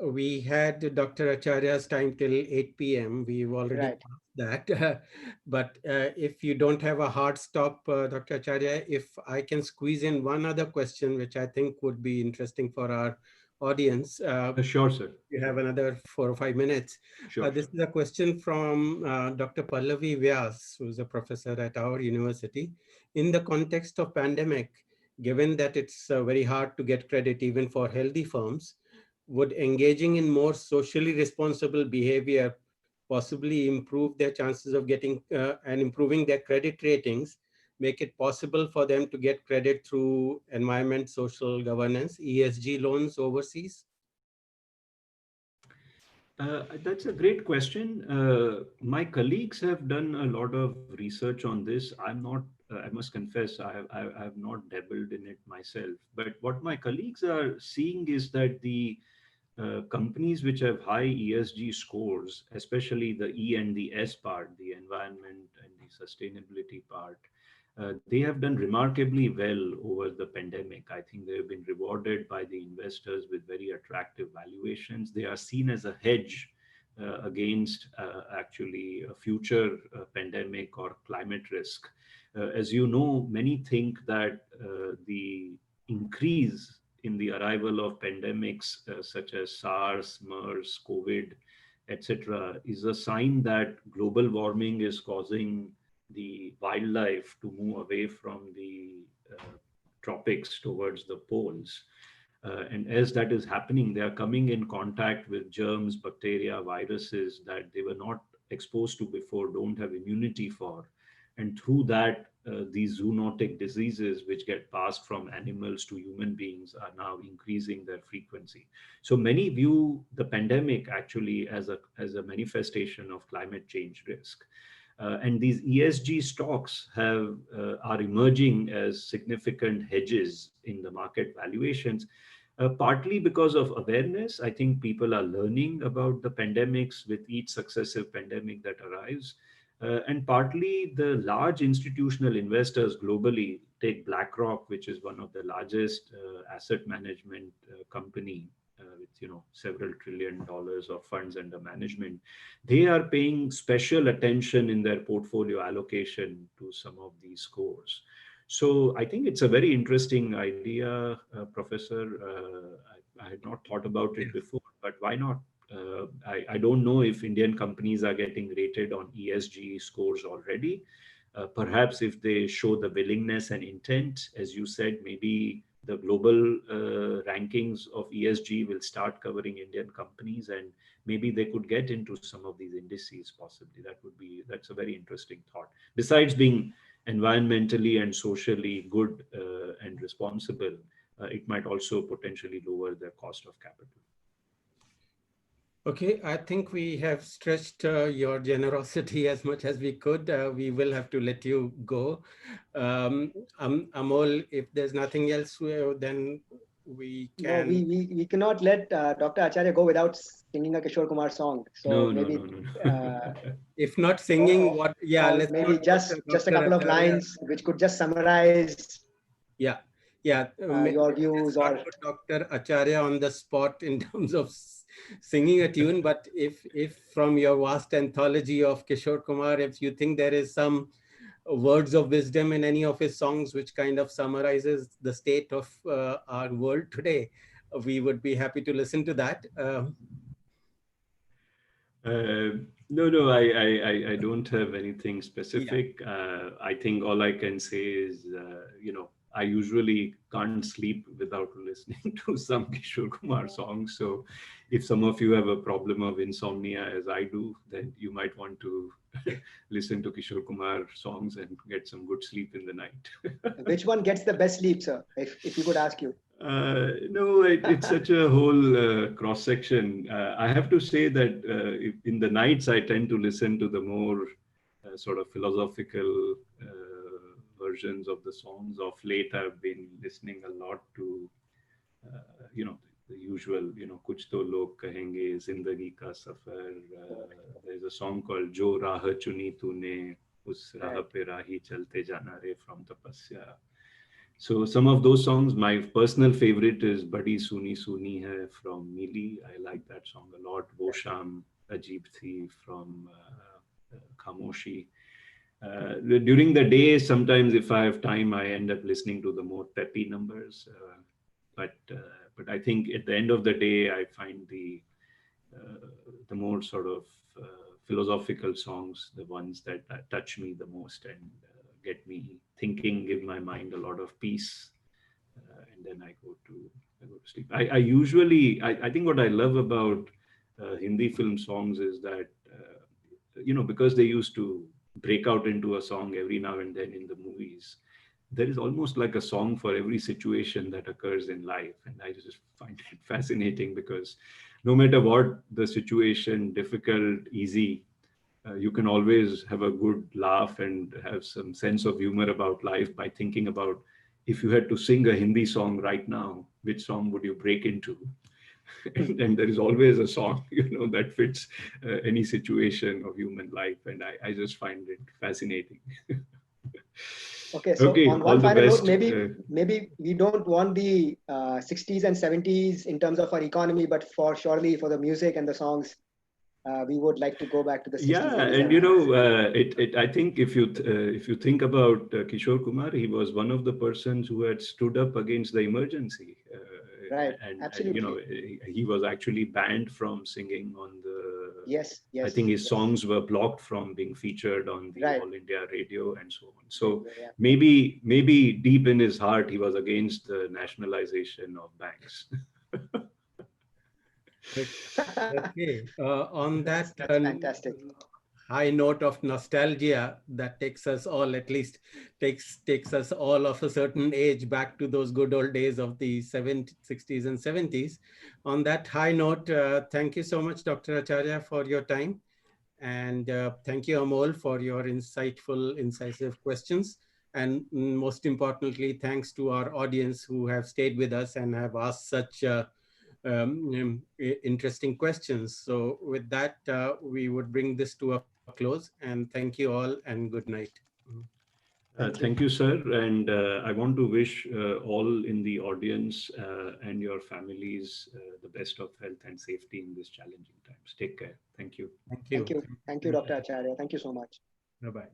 We had Dr. Acharya's time till 8 p.m. We've already Right. passed that. But if you don't have a hard stop, Dr. Acharya, if I can squeeze in one other question, which I think would be interesting for our audience. Sure, sir. You have another 4 or 5 minutes. Sure. This is a question from Dr. Pallavi Vyas, who is a professor at our university. In the context of pandemic, given that it's very hard to get credit even for healthy firms, would engaging in more socially responsible behavior possibly improve their chances of getting and improving their credit ratings, make it possible for them to get credit through environment, social governance, ESG loans overseas? That's a great question. My colleagues have done a lot of research on this. I must confess, I have not dabbled in it myself. But what my colleagues are seeing is that the companies which have high ESG scores, especially the E and the S part, the environment and the sustainability part, they have done remarkably well over the pandemic. I think they have been rewarded by the investors with very attractive valuations. They are seen as a hedge against actually a future pandemic or climate risk. As you know, many think that the increase in the arrival of pandemics such as SARS, MERS, COVID, etc., is a sign that global warming is causing the wildlife to move away from the tropics towards the poles. And as that is happening, they are coming in contact with germs, bacteria, viruses that they were not exposed to before, don't have immunity for. And through that, these zoonotic diseases, which get passed from animals to human beings, are now increasing their frequency. So many view the pandemic actually as a manifestation of climate change risk. And these ESG stocks are emerging as significant hedges in the market valuations, partly because of awareness. I think people are learning about the pandemics with each successive pandemic that arrives. And partly the large institutional investors globally, take BlackRock, which is one of the largest asset management company with several $1 trillion of funds under management. They are paying special attention in their portfolio allocation to some of these scores. So I think it's a very interesting idea, Professor. I had not thought about it before, but why not? I don't know if Indian companies are getting rated on ESG scores already. Perhaps if they show the willingness and intent, as you said, maybe the global rankings of ESG will start covering Indian companies, and maybe they could get into some of these indices possibly. That's a very interesting thought. Besides being environmentally and socially good and responsible, it might also potentially lower the cost of capital. Okay, I think we have stretched your generosity as much as we could. We will have to let you go. Amol, if there's nothing else, then we No, can. we cannot let Dr. Acharya go without singing a Kishore Kumar song. So No, no, maybe no, no, uh, no. If not or, singing, what? Yeah, or let's maybe not put just a Dr. couple of Acharya. lines which could just summarize Yeah, yeah. your Let's views not or put Dr. Acharya on the spot in terms of singing a tune, but if from your vast anthology of Kishore Kumar, if you think there is some words of wisdom in any of his songs which kind of summarizes the state of our world today, we would be happy to listen to that. No, no, I don't have anything Yeah. specific. I think all I can say is, I usually can't sleep without listening to some Kishore Kumar songs. So if some of you have a problem of insomnia as I do, then you might want to listen to Kishore Kumar songs and get some good sleep in the night. which one gets the best sleep, sir? If you could ask you. No, it's such a whole cross section. I have to say that in the nights, I tend to listen to the more sort of philosophical versions of the songs. Of late, I've been listening a lot to, the usual, Kuch To Log Kahenge, Zindagi Ka Safar. There's a song called Jo Raah Chuni Tune, Us Raah Pe Rahi Chalte Jana Re from Tapasya. So some of those songs, my personal favorite is Badi Suni Suni Hai from Mili. I like that song a lot. Wo Sham Ajeeb Thi from Khamoshi. During the day, sometimes if I have time, I end up listening to the more peppy numbers. But I think at the end of the day, I find the more sort of philosophical songs, the ones that touch me the most and get me thinking, give my mind a lot of peace, and then I go to sleep. I usually, I think what I love about Hindi film songs is that because they used to break out into a song every now and then in the movies, there is almost like a song for every situation that occurs in life. And I just find it fascinating because no matter what the situation, difficult, easy, you can always have a good laugh and have some sense of humor about life by thinking about if you had to sing a Hindi song right now, which song would you break into? And there is always a song, that fits any situation of human life. And I just find it fascinating. Okay, so Okay, on all one the final note, best. maybe we don't want the 60s and 70s in terms of our economy, but surely for the music and the songs, we would like to go back to the 60s Yeah, and the and 70s. I think if you think about Kishore Kumar, he was one of the persons who had stood up against the emergency, Right, and absolutely. he was actually banned from singing on the. Yes, I yes, think his yes. songs were blocked from being featured on the Right. All India radio and so on. So Yeah. maybe deep in his heart, he was against the nationalization of banks. Okay. On that That's fantastic. high note of nostalgia that takes us all, at least takes us all of a certain age back to those good old days of the 70s, 60s and 70s. On that high note, thank you so much, Dr. Acharya, for your time. And thank you, Amol, for your insightful, incisive questions. And most importantly, thanks to our audience who have stayed with us and have asked such interesting questions. So with that, we would bring this to a close, and thank you all and good night. Thank you. Thank you, sir. And I want to wish all in the audience and your families the best of health and safety in these challenging times. Take care. Thank you. Thank Thank you. you. Thank you, Dr. Acharya. Thank you so much. Bye-bye.